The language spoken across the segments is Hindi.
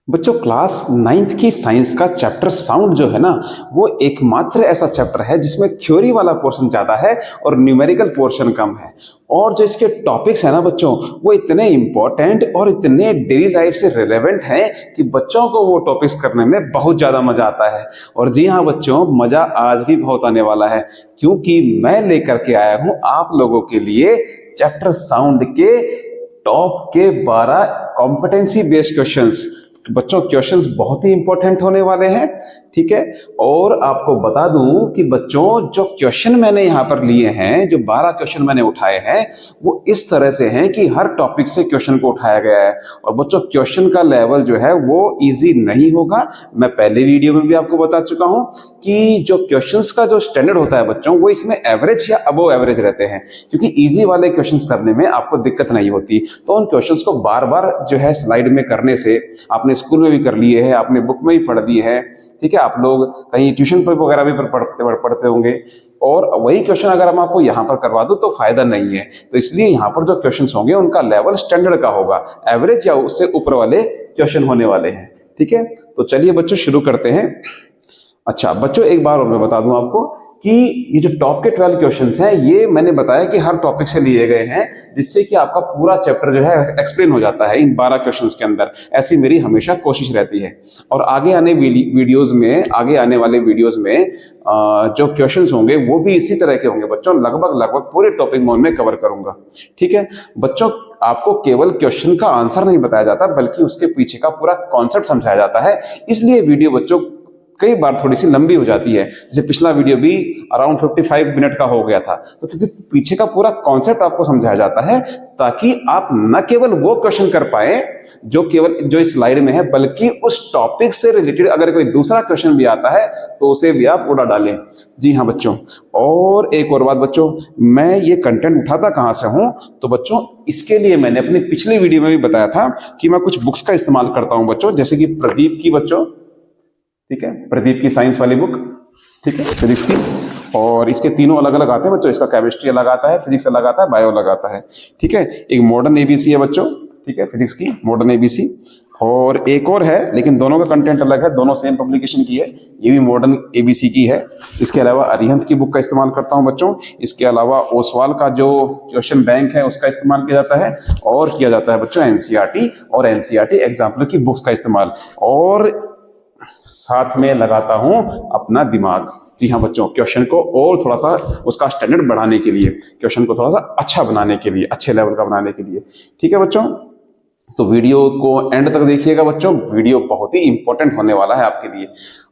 बच्चों क्लास 9th की साइंस का चैप्टर साउंड जो है ना, वो एकमात्र ऐसा चैप्टर है जिसमें थ्योरी वाला पोर्शन ज़्यादा है और न्यूमेरिकल पोर्शन कम है। और जो इसके टॉपिक्स है ना बच्चों, वो इतने इंपॉर्टेंट और इतने डेली लाइफ से रिलेवेंट हैं कि बच्चों को वो टॉपिक्स करने में बहुत ज़्यादा मज़ा आता है। और जी हाँ बच्चों, मज़ा आज भी बहुत आने वाला है, क्योंकि मैं लेकर के आया हूँ आप लोगों के लिए चैप्टर साउंड के टॉप के 12 कॉम्पिटेंसी बेस्ड क्वेश्चंस। बच्चों क्वेश्चंस बहुत ही इंपॉर्टेंट होने वाले हैं, ठीक है। और आपको बता दूं कि बच्चों जो क्वेश्चन मैंने यहाँ पर लिए हैं, जो 12 क्वेश्चन मैंने उठाए हैं, वो इस तरह से हैं कि हर टॉपिक से क्वेश्चन को उठाया गया है। और बच्चों क्वेश्चन का लेवल जो है वो इजी नहीं होगा। मैं पहले वीडियो में भी आपको बता चुका हूं कि जो क्वेश्चंस का जो स्टैंडर्ड होता है बच्चों, वो इसमें एवरेज या अबव एवरेज रहते हैं, क्योंकि इजी वाले क्वेश्चंस करने में आपको दिक्कत नहीं होती। तो उन क्वेश्चंस को बार बार जो है स्लाइड में करने से, आपने स्कूल में भी कर लिए हैं, आपने बुक में भी पढ़ दिए हैं, ठीक है, आप लोग कहीं ट्यूशन पर वगैरह भी पढ़ते होंगे, और वही क्वेश्चन अगर हम आपको यहाँ पर करवा दो तो फायदा नहीं है। तो इसलिए यहाँ पर जो क्वेश्चंस होंगे उनका लेवल स्टैंडर्ड का होगा, एवरेज या उससे ऊपर वाले क्वेश्चन होने वाले हैं, ठीक है। तो चलिए बच्चों शुरू करते हैं। अच्छा बच्चों, एक बार और मैं बता दूं आपको कि ये जो टॉप के 12 क्वेश्चंस हैं, ये मैंने बताया कि हर टॉपिक से लिए गए हैं, जिससे कि आपका पूरा चैप्टर जो है एक्सप्लेन हो जाता है इन 12 क्वेश्चंस के अंदर। ऐसी मेरी हमेशा कोशिश रहती है। और आगे आने वाले वीडियोस में जो क्वेश्चंस होंगे वो भी इसी तरह के होंगे बच्चों। लगभग पूरे टॉपिक में कवर करूंगा, ठीक है बच्चों। आपको केवल क्वेश्चन का आंसर नहीं बताया जाता, बल्कि उसके पीछे का पूरा कॉन्सेप्ट समझाया जाता है। इसलिए वीडियो बच्चों कई बार थोड़ी सी लंबी हो जाती है। जैसे पिछला वीडियो भी अराउंड 55 मिनट का हो गया था, तो क्योंकि पीछे का पूरा कॉन्सेप्ट आपको समझाया जाता है, ताकि आप न केवल वो क्वेश्चन कर पाए जो इस स्लाइड में है, बल्कि उस टॉपिक से रिलेटेड अगर कोई दूसरा क्वेश्चन भी आता है तो उसे भी आप उड़ा डालें। जी हाँ बच्चों, और एक और बात बच्चों, मैं ये कंटेंट उठाता कहाँ से हूं, तो बच्चों इसके लिए मैंने अपनी पिछली वीडियो में भी बताया था कि मैं कुछ बुक्स का इस्तेमाल करता हूं बच्चों, जैसे कि प्रदीप की बच्चों, ठीक है, प्रदीप की साइंस वाली बुक, ठीक है, फिजिक्स की। और इसके तीनों अलग अलग आते हैं बच्चों, इसका केमिस्ट्री अलग आता है, फिजिक्स अलग आता है, बायो अलग आता है, ठीक है। एक मॉडर्न एबीसी है बच्चों, ठीक है, फिजिक्स की मॉडर्न एबीसी। और एक और है, लेकिन दोनों का कंटेंट अलग है, दोनों सेम पब्लिकेशन की है, ये भी मॉडर्न एबीसी की है। इसके अलावा अरिहंत की बुक का इस्तेमाल करता हूं बच्चों। इसके अलावा ओसवाल का जो क्वेश्चन बैंक है उसका इस्तेमाल किया जाता है, और किया जाता है बच्चों एनसीईआरटी और एनसीईआरटी एग्जाम्पल की बुक्स का इस्तेमाल। और साथ में लगाता हूं अपना दिमाग। जी हाँ बच्चों, क्वेश्चन को और थोड़ा सा उसका स्टैंडर्ड बढ़ाने के लिए, क्वेश्चन को थोड़ा सा अच्छा बनाने के लिए, अच्छे लेवल का बनाने के लिए, ठीक है बच्चों। तो वीडियो को एंड तक देखिएगा बच्चों, वीडियो बहुत ही इंपॉर्टेंट होने वाला है आपके लिए।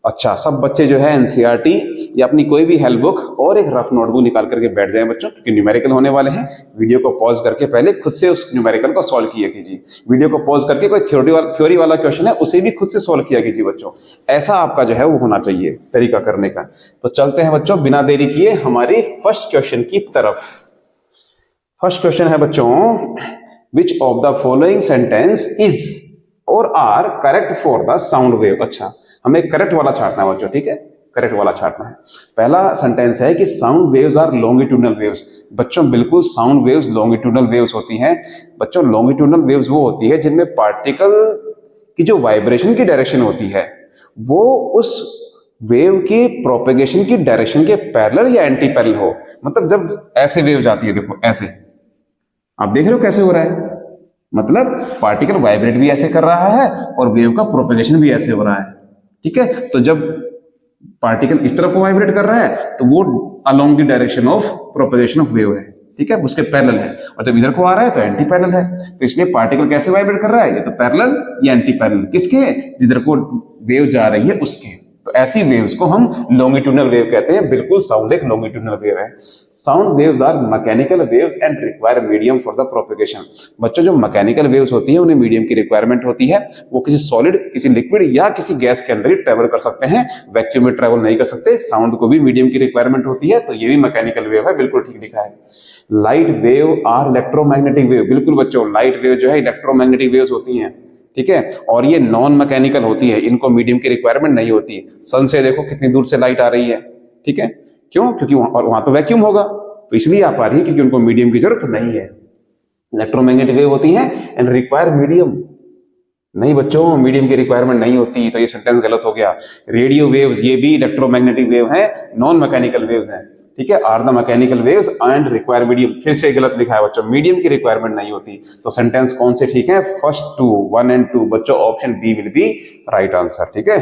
अच्छा, सब बच्चे जो है एनसीईआरटी या अपनी कोई भी हेल्प बुक और एक रफ नोटबुक निकाल करके बैठ जाएं बच्चों, क्योंकि न्यूमेरिकल होने वाले हैं। वीडियो को पॉज करके पहले खुद से उस न्यूमेरिकल को सॉल्व किया कीजिए। वीडियो को पॉज करके कोई थ्योरी वाला क्वेश्चन है उसे भी खुद से सॉल्व किया कीजिए बच्चों। ऐसा आपका जो है वो होना चाहिए तरीका करने का। तो चलते हैं बच्चों बिना देरी किए हमारी फर्स्ट क्वेश्चन की तरफ। फर्स्ट क्वेश्चन है बच्चों, Which of the following sentence is or are correct for the sound wave? अच्छा, हमें करेक्ट वाला छांटना है बच्चों, ठीक है, करेक्ट वाला छांटना है। पहला सेंटेंस है कि sound waves are longitudinal waves. बच्चों बिल्कुल साउंड वेव्स लॉन्गिट्यूडनल वेव्स होती हैं बच्चों। लॉन्गिट्यूडनल वेव्स वो होती है जिनमें पार्टिकल की जो वाइब्रेशन की डायरेक्शन होती है वो उस वेव की प्रोपेगेशन की डायरेक्शन के पैरेलल या एंटी पैरेलल हो। मतलब जब ऐसे वेव जाती है, देखो ऐसे, आप देख रहे हो कैसे हो रहा है, मतलब पार्टिकल वाइब्रेट भी ऐसे कर रहा है और वेव का प्रोपेगेशन भी ऐसे हो रहा है, ठीक है। तो जब पार्टिकल इस तरफ को वाइब्रेट कर रहा है तो वो along the direction of propagation of wave है, ठीक है, उसके पैरेलल है। और जब इधर को आ रहा है तो एंटी पैरेलल है। तो इसलिए पार्टिकल कैसे वाइब्रेट कर रहा है, ये तो पैरेलल या एंटी पैरेलल, किसके, जिधर को वेव जा रही है उसके। तो ऐसी वेव्स को हम लॉन्गिट्यूडनल वेव कहते हैं। बिल्कुल साउंड एक लॉन्गिट्यूडनल वेव है। Sound waves are mechanical waves and require medium for the propagation. बच्चों जो मैकेनिकल वेव्स होती है उन्हें मीडियम की रिक्वायरमेंट होती है। वो किसी सॉलिड, किसी लिक्विड या किसी गैस के अंदर ही ट्रेवल कर सकते हैं, वैक्यूम में ट्रेवल नहीं कर सकते। साउंड को भी मीडियम की रिक्वायरमेंट होती है, तो ये भी मैकेनिकल वेव है, बिल्कुल ठीक लिखा है। Light wave are electromagnetic wave. बिल्कुल बच्चों, लाइट वेव जो है इलेक्ट्रोमैग्नेटिक वेव्स होती हैं, ठीक है, और ये नॉन मैकेनिकल होती है, इनको मीडियम की रिक्वायरमेंट नहीं होती। सन से देखो कितनी दूर से लाइट आ रही है, ठीक है, क्यों, क्योंकि वहां तो वैक्यूम होगा, तो इसलिए आ पा रही है, क्योंकि उनको मीडियम की जरूरत नहीं है। इलेक्ट्रोमैग्नेटिक वेव होती है एंड रिक्वायर मीडियम, नहीं बच्चों, मीडियम की रिक्वायरमेंट नहीं होती, तो ये सेंटेंस गलत हो गया। रेडियो वेव्स ये भी इलेक्ट्रोमैग्नेटिक वेव हैं, नॉन मैकेनिकल वेव्स हैं, ठीक है। Are the mechanical waves and require medium, फिर से गलत लिखा है बच्चों, मीडियम की रिक्वायरमेंट नहीं होती। तो सेंटेंस कौन से ठीक है? फर्स्ट टू, 1 एंड 2 बच्चों, option B will be right answer, ठीक है।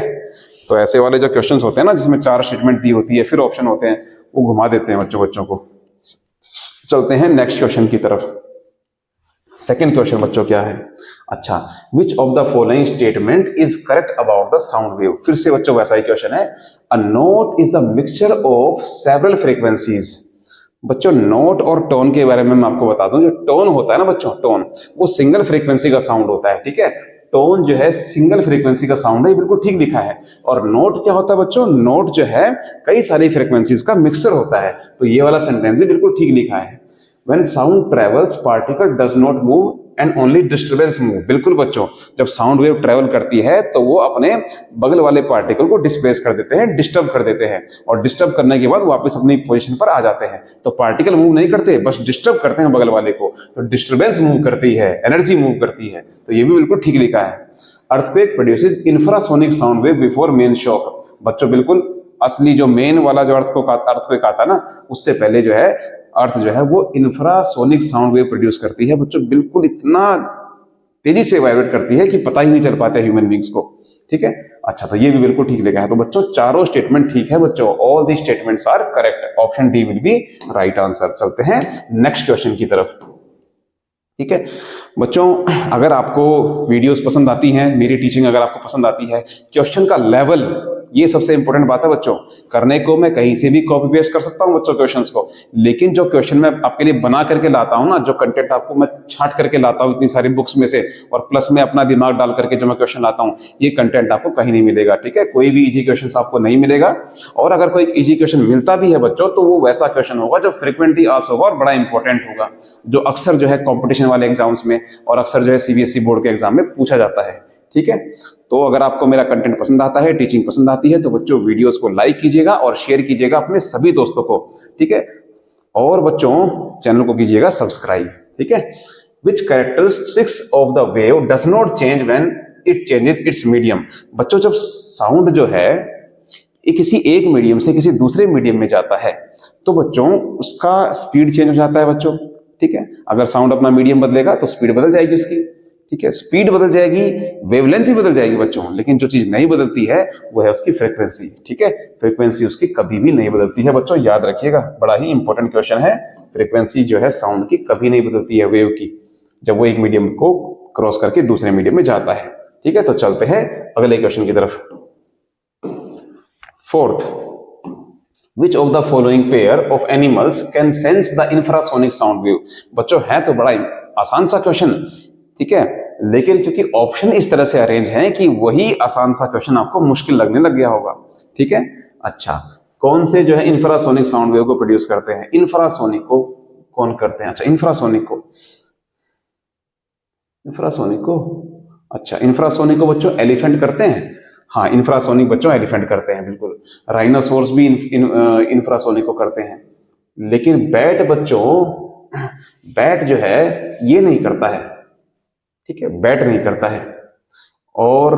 तो ऐसे वाले जो क्वेश्चंस होते हैं ना, जिसमें 4 स्टेटमेंट दी होती है फिर ऑप्शन होते हैं, वो घुमा देते हैं बच्चों को। चलते हैं नेक्स्ट क्वेश्चन की तरफ। सेकेंड क्वेश्चन बच्चों क्या है? अच्छा, which of the following statement is correct about the sound wave? फिर से बच्चों वैसा ही क्वेश्चन है। A note is the mixture of several frequencies. बच्चों नोट और टोन के बारे में मैं आपको बता दूं, जो टोन होता है ना बच्चों, टोन वो सिंगल फ्रीक्वेंसी का साउंड होता है, ठीक है। टोन जो है सिंगल फ्रीक्वेंसी का साउंड है, बिल्कुल ठीक लिखा है। और नोट क्या होता है बच्चों? नोट जो है कई सारी फ्रीक्वेंसीज का मिक्सर होता है। तो ये वाला सेंटेंस भी बिल्कुल ठीक लिखा है। When sound travels, particle does not move and only disturbance move। बिल्कुल बच्चों, जब साउंड वेव ट्रेवल करती है तो वो अपने बगल वाले पार्टिकल को डिस्प्लेस कर देते हैं, डिस्टर्ब कर देते हैं, और डिस्टर्ब करने के बाद वापस अपनी पोजीशन पर आ जाते हैं। तो पार्टिकल मूव नहीं करते, बस डिस्टर्ब करते हैं बगल वाले को। तो डिस्टर्बेंस मूव करती है, एनर्जी मूव करती है। तो ये भी बिल्कुल ठीक लिखा है। Earthquake produces infrasonic sound wave before main shock. बच्चों बिल्कुल असली जो मेन वाला जो अर्थक्वेक आता है ना, उससे पहले जो है अर्थ जो है वो इंफ्रासोनिक साउंड वेव प्रोड्यूस करती है बच्चों। बिल्कुल इतना तेजी से वाइब्रेट करती है कि पता ही नहीं चल पाता ह्यूमन बींग्स को, ठीक है। अच्छा, तो ये भी बिल्कुल ठीक लिखा है। तो बच्चों चारों स्टेटमेंट ठीक है बच्चों, all the statements are correct, option D will be right answer. चलते हैं नेक्स्ट क्वेश्चन की तरफ, ठीक है बच्चों। अगर आपको वीडियोस पसंद आती हैं, मेरी टीचिंग अगर आपको पसंद आती है, क्वेश्चन का लेवल, ये सबसे इंपॉर्टेंट बात है बच्चों। करने को मैं कहीं से भी कॉपी पेस्ट कर सकता हूं बच्चों क्वेश्चंस को, लेकिन जो क्वेश्चन मैं आपके लिए बना करके लाता हूं ना, जो कंटेंट आपको मैं छांट करके लाता हूं इतनी सारी बुक्स में से, और प्लस में अपना दिमाग डाल करके जो मैं क्वेश्चन लाता हूं, ये कंटेंट आपको कहीं नहीं मिलेगा, ठीक है। कोई भी इजी क्वेश्चन आपको नहीं मिलेगा। और अगर कोई इजी क्वेश्चन मिलता भी है बच्चों, तो वो वैसा क्वेश्चन होगा जो फ्रिक्वेंटली आस्क होगा और बड़ा इंपॉर्टेंट होगा, जो अक्सर जो है कॉम्पिटिशन वाले एग्जाम्स में और अक्सर जो है सीबीएसई बोर्ड के एग्जाम में पूछा जाता है, ठीक है। तो अगर आपको मेरा कंटेंट पसंद आता है, टीचिंग पसंद आती है, तो बच्चों वीडियोस को लाइक कीजिएगा और शेयर कीजिएगा अपने सभी दोस्तों को, ठीक है। और बच्चों चैनल को कीजिएगा सब्सक्राइब, ठीक है। Which characteristics of the wave does not change when it changes its medium? बच्चों जब साउंड जो है ये किसी एक मीडियम से किसी दूसरे मीडियम में जाता है, तो बच्चों उसका स्पीड चेंज हो जाता है बच्चों, ठीक है। अगर साउंड अपना मीडियम बदलेगा तो स्पीड बदल जाएगी उसकी, ठीक है। स्पीड बदल जाएगी, वेवलेंथ भी बदल जाएगी बच्चों, लेकिन जो चीज नहीं बदलती है वो है उसकी फ्रीक्वेंसी, ठीक है। फ्रीक्वेंसी उसकी कभी भी नहीं बदलती है बच्चों, याद रखिएगा, बड़ा ही इंपॉर्टेंट क्वेश्चन है। फ्रीक्वेंसी जो है साउंड की कभी नहीं बदलती है, वेव की, जब वो एक मीडियम को क्रॉस करके दूसरे मीडियम में जाता है, ठीक है। तो चलते हैं अगले क्वेश्चन की तरफ। Fourth, Which of the following pair of animals can sense the infrasonic sound wave? बच्चों है तो बड़ा आसान सा क्वेश्चन, ठीक है, लेकिन क्योंकि ऑप्शन इस तरह से अरेंज हैं कि वही आसान सा क्वेश्चन आपको मुश्किल लगने लग गया होगा, ठीक है। अच्छा, कौन से जो है इंफ्रासोनिक साउंड वेव को प्रोड्यूस करते हैं? इंफ्रासोनिक को कौन करते हैं? अच्छा, इंफ्रासोनिक को अच्छा, इंफ्रासोनिक को बच्चों एलिफेंट करते हैं। हाँ, इंफ्रासोनिक बच्चों एलिफेंट करते हैं, बिल्कुल। राइनोसोर्स भी इंफ्रासोनिक को करते हैं, लेकिन बैट बच्चों, बैट जो है ये नहीं करता है, ठीक है, बैट नहीं करता है। और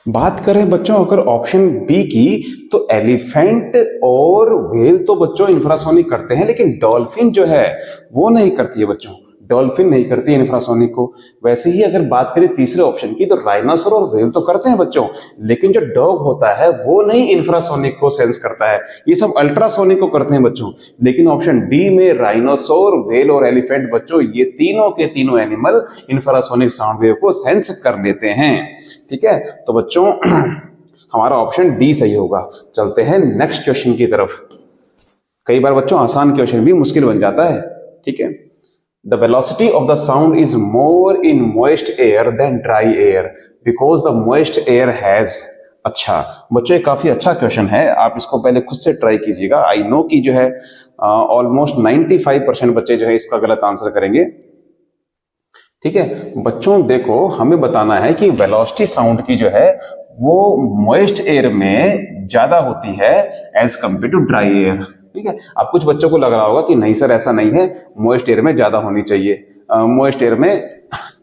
बात करें बच्चों अगर ऑप्शन बी की, तो एलिफेंट और व्हेल तो बच्चों इंफ्रासोनिक करते हैं, लेकिन डॉल्फिन जो है वो नहीं करती है बच्चों, डॉल्फिन नहीं करती है इंफ्रासोनिक को। वैसे ही अगर बात करें तीसरे ऑप्शन की, तो राइनोसर और व्हेल तो करते हैं बच्चों, लेकिन जो डॉग होता है वो नहीं इंफ्रासोनिक को सेंस करता है, ये सब अल्ट्रासोनिक को करते हैं बच्चों। लेकिन ऑप्शन डी में राइनोसोर, व्हेल और एलिफेंट बच्चों, ये तीनों के तीनों एनिमल इंफ्रासोनिक साउंड वेव को सेंस कर लेते हैं, ठीक है। तो बच्चों हमारा ऑप्शन डी सही होगा। चलते हैं नेक्स्ट क्वेश्चन की तरफ। कई बार बच्चों आसान क्वेश्चन भी मुश्किल बन जाता है, ठीक है। The velocity of the sound is more in moist air than dry air because the moist air has। अच्छा बच्चों, काफी अच्छा क्वेश्चन है, आप इसको पहले खुद से ट्राई कीजिएगा। आई नो कि जो है ऑलमोस्ट 95% बच्चे जो है इसका गलत आंसर करेंगे, ठीक है। बच्चों देखो, हमें बताना है कि वेलोसिटी साउंड की जो है वो मॉइस्ट एयर में ज्यादा होती है as compare to dry air, ठीक है। अब कुछ बच्चों को लग रहा होगा कि नहीं सर ऐसा नहीं है, मॉइस्ट एयर में ज्यादा होनी चाहिए, मॉइस्ट एयर में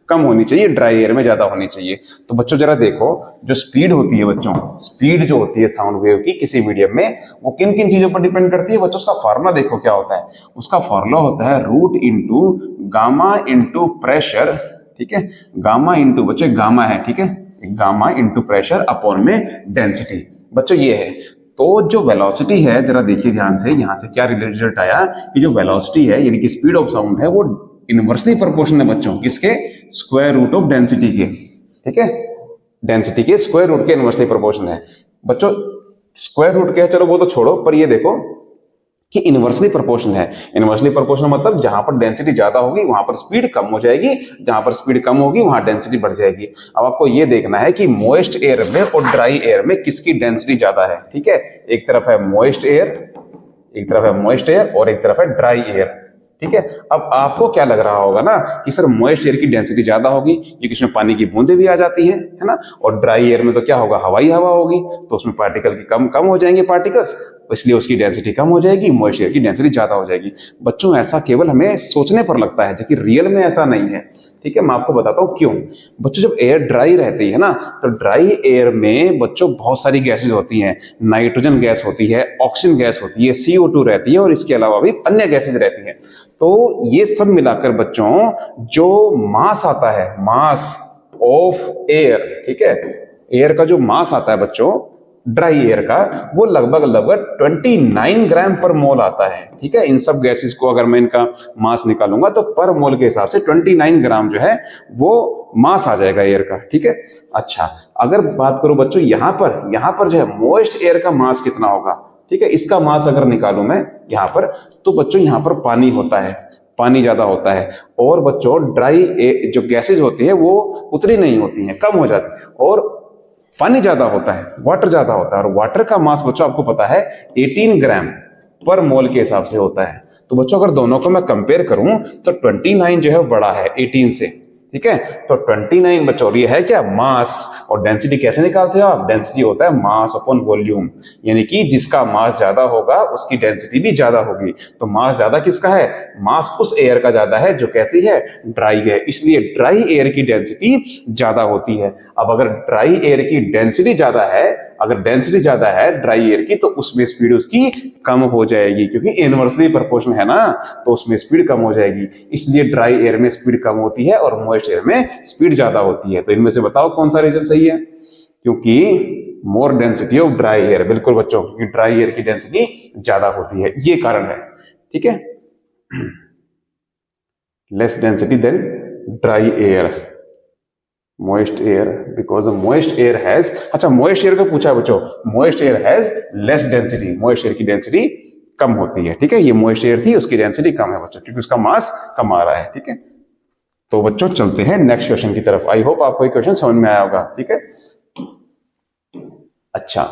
कम होनी चाहिए, ड्राई एयर में ज्यादा होनी चाहिए। तो बच्चों जरा देखो, जो स्पीड होती है बच्चों, स्पीड जो होती है साउंड वेव की किसी मीडियम में, वो किन किन चीजों पर डिपेंड करती है बच्चों। उसका फॉर्मूला देखो क्या होता है। उसका फॉर्मूला होता है root into gamma into pressure, ठीक है। गामा इंटू बच्चों गामा है, ठीक है, गामा इंटू प्रेशर अपॉन में डेंसिटी, बच्चों ये है। तो जो वेलोसिटी है, जरा देखिए ध्यान से, यहां से क्या रिजल्ट आया कि जो वेलोसिटी है यानी कि स्पीड ऑफ साउंड है वो इनवर्सली प्रोपोर्शनल है बच्चों, किसके, स्क्वायर रूट ऑफ डेंसिटी के, ठीक है, डेंसिटी के स्क्वायर रूट के इनवर्सली प्रोपोर्शनल है बच्चों। स्क्वायर रूट के, चलो वो तो छोड़ो, पर ये देखो कि इनवर्सली प्रोपोर्शनल है। इनवर्सली प्रोपोर्शनल मतलब जहां पर डेंसिटी ज्यादा होगी वहां पर स्पीड कम हो जाएगी, जहां पर स्पीड कम होगी वहां डेंसिटी बढ़ जाएगी। अब आपको ये देखना है कि मॉइस्ट एयर में और ड्राई एयर में किसकी डेंसिटी ज्यादा है, ठीक है। एक तरफ है मॉइस्ट एयर, एक तरफ है मॉइस्ट एयर और एक तरफ है ड्राई एयर, ठीक है। अब आपको क्या लग रहा होगा ना कि सर मॉइस्ट एयर की डेंसिटी ज्यादा होगी क्योंकि इसमें पानी की बूंदें भी आ जाती है ना, और ड्राई एयर में तो क्या होगा, हवाई हवा होगी, तो उसमें पार्टिकल की कम हो जाएंगे पार्टिकल्स, इसलिए उसकी डेंसिटी कम हो जाएगी, मॉइस्ट एयर की डेंसिटी ज्यादा हो जाएगी। बच्चों ऐसा केवल हमें सोचने पर लगता है, जबकि रियल में ऐसा नहीं है, ठीक है। मैं आपको बताता हूं क्यों। बच्चों जब एयर ड्राई रहती है ना, तो ड्राई एयर में बच्चों बहुत सारी गैसेज होती हैं, नाइट्रोजन गैस होती है, ऑक्सीजन गैस होती है, CO2 रहती है और इसके अलावा भी अन्य गैसेज रहती हैं। तो ये सब मिलाकर बच्चों जो मास आता है, मास ऑफ एयर, ठीक है, एयर का जो मास आता है बच्चों ड्राई एयर का, वो लगभग 29 ग्राम पर मोल आता है, ठीक है। इन सब गैसेस को अगर मैं इनका मास निकालूंगा तो पर मोल के हिसाब से 29 ग्राम जो है वो मास आ जाएगा एयर का, ठीक है। अच्छा, अगर बात करूं बच्चों यहां पर जो है मॉइस्ट एयर का मास कितना होगा, ठीक है, इसका मास अगर निकालूं मैं यहां पर, तो बच्चों यहां पर पानी होता है, पानी ज्यादा होता है, और बच्चों ड्राई जो गैसेज होती है वो उतनी नहीं होती हैं, कम हो जाती है, और पानी ज्यादा होता है, वाटर ज्यादा होता है, और वाटर का मास बच्चों आपको पता है 18 ग्राम पर मोल के हिसाब से होता है। तो बच्चों अगर दोनों को मैं कंपेयर करूं तो 29 जो है बड़ा है 18 से, ठीक है। तो 29 बच्चों ये है क्या, मास। और डेंसिटी कैसे निकालते हो आप, डेंसिटी होता है मास अपॉन वॉल्यूम, यानी कि जिसका मास ज्यादा होगा उसकी डेंसिटी भी ज्यादा होगी। तो मास ज्यादा किसका है, मास उस एयर का ज्यादा है जो कैसी है, ड्राई है, इसलिए ड्राई एयर की डेंसिटी ज्यादा होती है। अब अगर ड्राई एयर की डेंसिटी ज्यादा है, अगर डेंसिटी ज्यादा है ड्राई एयर की, तो उसमें स्पीड उसकी कम हो जाएगी, क्योंकि इनवर्सली प्रोपोर्शनल है ना, तो उसमें स्पीड कम हो जाएगी, इसलिए ड्राई एयर में स्पीड कम होती है और मॉइस्ट एयर में स्पीड ज्यादा होती है। तो इनमें से बताओ कौन सा रीजन सही है, क्योंकि मोर डेंसिटी ऑफ ड्राई एयर, बिल्कुल बच्चों, क्योंकि ड्राई एयर की डेंसिटी ज्यादा होती है, ये कारण है, ठीक है, less density than dry air, moist air, because moist air has, अच्छा मोइस्ट एयर को पूछा बच्चों, moist air has less density, moist air की डेंसिटी कम होती है, ठीक है। ये मोइस्ट एयर थी, उसकी डेंसिटी कम है बच्चों, क्योंकि उसका मास कम आ रहा है, ठीक है। तो बच्चों चलते हैं नेक्स्ट क्वेश्चन की तरफ। आई होप आपको ये क्वेश्चन समझ में आया होगा, ठीक है। अच्छा,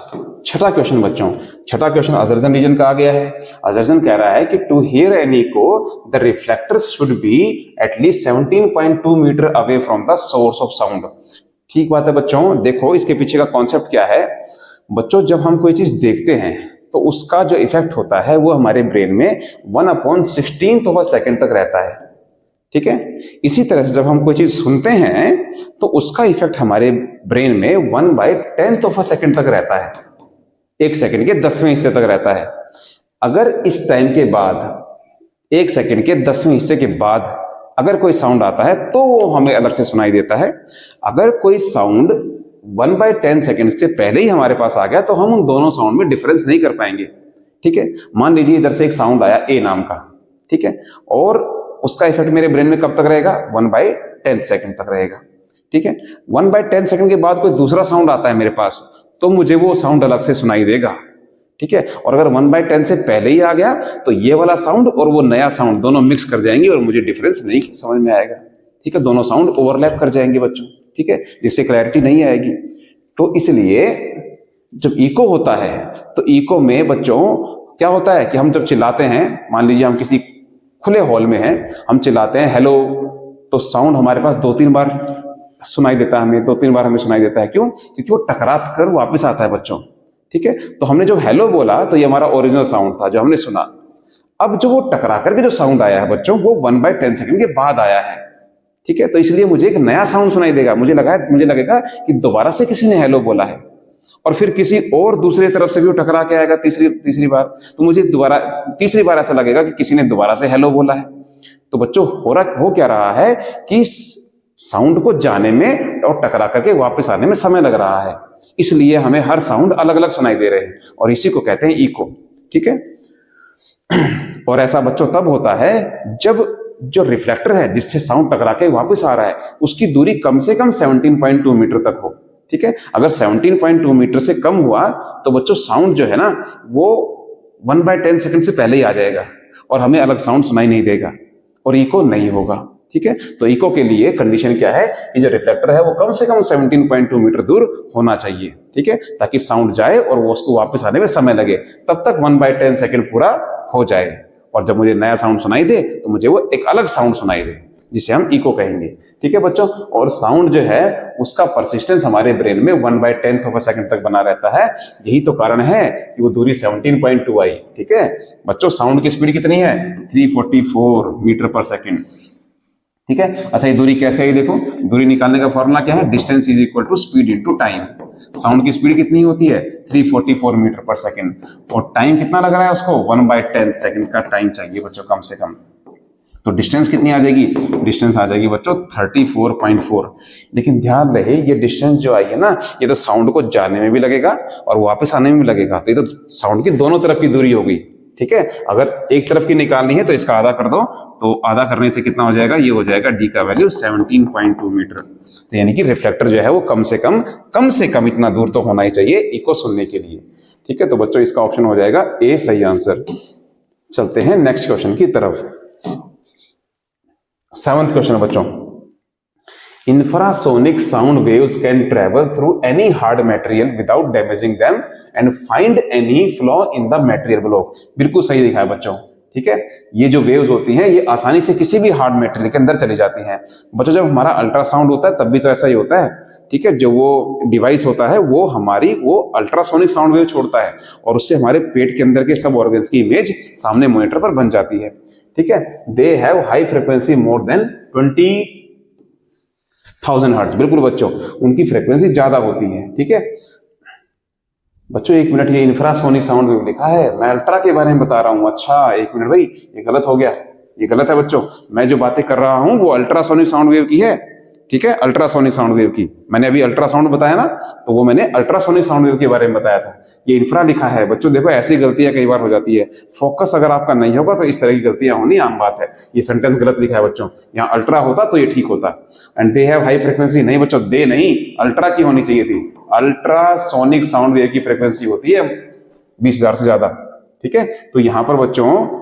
छठा क्वेश्चन बच्चों, छठा क्वेश्चन अजर्जन रीजन का आ गया है। अजर्जन कह रहा है कि to hear an echo the reflector should be at least 17.2 metre away from the source of sound. ठीक बात है बच्चों, देखो इसके पीछे का कॉन्सेप्ट क्या है बच्चों। जब हम कोई चीज देखते हैं तो उसका जो इफेक्ट होता है वो हमारे ब्रेन में 1/16 सेकेंड तक रहता है, ठीक है। इसी तरह से जब हम कोई चीज सुनते हैं तो उसका इफेक्ट हमारे ब्रेन में 1/10 सेकेंड तक रहता है, 1 सेकेंड के 10वें हिस्से तक रहता है। अगर इस टाइम के बाद 1 सेकेंड के 10वें हिस्से के बाद अगर कोई साउंड आता है तो वो हमें अलग से सुनाई देता है। अगर कोई साउंड 1/10 सेकेंड से पहले ही हमारे पास आ गया तो हम उन दोनों साउंड में डिफरेंस नहीं कर पाएंगे, ठीक है। मान लीजिए इधर से एक साउंड आया ए नाम का, ठीक है, और उसका इफेक्ट मेरे ब्रेन में कब तक रहेगा, 1/10 सेकेंड तक रहेगा, ठीक है। 1/10 सेकेंड के बाद कोई दूसरा साउंड आता है मेरे पास तो मुझे वो साउंड अलग से सुनाई देगा, ठीक है। और अगर 1/10 से पहले ही आ गया तो ये वाला साउंड और वो नया साउंड दोनों मिक्स कर जाएंगे और मुझे डिफरेंस नहीं समझ में आएगा, ठीक है। दोनों साउंड ओवरलैप कर जाएंगे बच्चों, ठीक है, जिससे क्लैरिटी नहीं आएगी। तो इसलिए जब इको होता है तो इको में बच्चों क्या होता है कि हम जब चिल्लाते हैं, मान लीजिए हम किसी खुले हॉल में हैं, हम चिल्लाते हैं हेलो, तो साउंड हमारे पास 2-3 बार सुनाई देता है, हमें 2-3 बार हमें सुनाई देता है। क्यों? क्योंकि वो टकरा कर वापस आता है बच्चों, ठीक है। तो हमने जो हेलो बोला तो ये हमारा ओरिजिनल साउंड था जो हमने सुना। अब जो वो टकरा करके जो साउंड आया है बच्चों, वो 1/10 सेकंड के बाद आया है, ठीक है। तो इसलिए मुझे एक नया साउंड सुनाई देगा, मुझे लगेगा कि दोबारा से किसी ने हेलो बोला है, और फिर किसी और दूसरी तरफ से भी वो टकरा के आएगा तीसरी बार, तो मुझे दोबारा तीसरी बार ऐसा लगेगा कि किसी ने दोबारा से हेलो बोला है। तो बच्चों हो क्या रहा है कि साउंड को जाने में और टकरा करके वापस आने में समय लग रहा है, इसलिए हमें हर साउंड अलग अलग सुनाई दे रहे हैं, और इसी को कहते हैं इको, ठीक है। और ऐसा बच्चों तब होता है जब जो रिफ्लेक्टर है जिससे साउंड टकरा के वापस आ रहा है उसकी दूरी कम से कम 17.2 मीटर तक हो, ठीक है। अगर 17.2 मीटर से कम हुआ तो बच्चों साउंड जो है ना वो 1/10 सेकंड से पहले ही आ जाएगा और हमें अलग साउंड सुनाई नहीं देगा और इको नहीं होगा, ठीक है। तो इको के लिए कंडीशन क्या है कि जो रिफ्लेक्टर है वो कम से कम 17.2 मीटर दूर होना चाहिए, ठीक है, ताकि साउंड जाए और वो उसको वापस आने में समय लगे, तब तक 1/10 सेकंड पूरा हो जाए, और जब मुझे नया साउंड सुनाई दे तो मुझे वो एक अलग साउंड सुनाई दे, जिसे हम इको कहेंगे, ठीक है बच्चों। और साउंड जो है उसका परसिस्टेंस हमारे ब्रेन में 1/10 सेकंड तक बना रहता है, यही तो कारण है कि वो दूरी 17.2 आई, ठीक है बच्चों। साउंड की स्पीड कितनी है? 344 मीटर पर सेकंड, ठीक है। अच्छा, ये दूरी कैसे आई देखो, दूरी निकालने का फॉर्मूला क्या है? Distance is equal to speed into time. Sound की स्पीड कितनी होती है? 344 मीटर पर सेकंड, और टाइम कितना लग रहा है उसको? 1/10 सेकंड का टाइम चाहिए बच्चों कम से कम। तो डिस्टेंस कितनी आ जाएगी? डिस्टेंस आ जाएगी बच्चों 34.4। लेकिन ध्यान रहे ये डिस्टेंस जो आई है ना, ये तो साउंड को जाने में भी लगेगा और वापस आने में भी लगेगा, तो ये तो साउंड की दोनों तरफ की दूरी होगी, ठीक है। अगर एक तरफ की निकालनी है तो इसका आधा कर दो, तो आधा करने से कितना हो जाएगा? ये हो जाएगा डी का वैल्यू 17.2 मीटर। तो यानी कि रिफ्लेक्टर जो है वो कम से कम इतना दूर तो होना ही चाहिए इको सुनने के लिए, ठीक है। तो बच्चों इसका ऑप्शन हो जाएगा ए सही आंसर। चलते हैं नेक्स्ट क्वेश्चन की तरफ। 7th क्वेश्चन है बच्चों, infrasonic sound waves can travel through any hard material without damaging them and find any flaw in the material below। बिल्कुल सही लिखा है बच्चों, ठीक है। ये जो वेव्स होती हैं ये आसानी से किसी भी हार्ड मटेरियल के अंदर चली जाती हैं बच्चों। जब हमारा अल्ट्रासाउंड होता है तब भी तो ऐसा ही होता है, ठीक है। जो वो डिवाइस होता है वो वो अल्ट्रासोनिक साउंड वेव छोड़ता है और उससे हमारे पेट के अंदर के सब ऑर्गन्स की इमेज सामने मॉनिटर पर बन जाती है, ठीक है। They have high frequency more than 20,000 hertz. बिल्कुल बच्चों, उनकी फ्रिक्वेंसी ज्यादा होती है, ठीक है बच्चों। 1 मिनट, ये इंफ्रासोनिक साउंड वेव लिखा है, मैं अल्ट्रा के बारे में बता रहा हूं। अच्छा 1 मिनट भाई, ये गलत हो गया, ये गलत है बच्चों। मैं जो बातें कर रहा हूं वो अल्ट्रासोनिक साउंड वेव की है, ठीक है, अल्ट्रासोनिक साउंड वेव की। मैंने अभी अल्ट्रासाउंड बताया ना, तो वो मैंने अल्ट्रासोनिक साउंड वेव के बारे में बताया था। ये इंफ्रा लिखा है बच्चों। देखो ऐसी गलतियां कई बार हो जाती है, फोकस अगर आपका नहीं होगा तो इस तरह की गलतियां होनी आम बात है। ये सेंटेंस गलत लिखा है बच्चों, यहाँ अल्ट्रा होता तो ये ठीक होता। And they have high frequency, नहीं बच्चों, दे नहीं, अल्ट्रा की होनी चाहिए थी। अल्ट्रासोनिक साउंड वेव की फ्रिक्वेंसी होती है 20,000 से ज्यादा, ठीक है। तो यहाँ पर बच्चों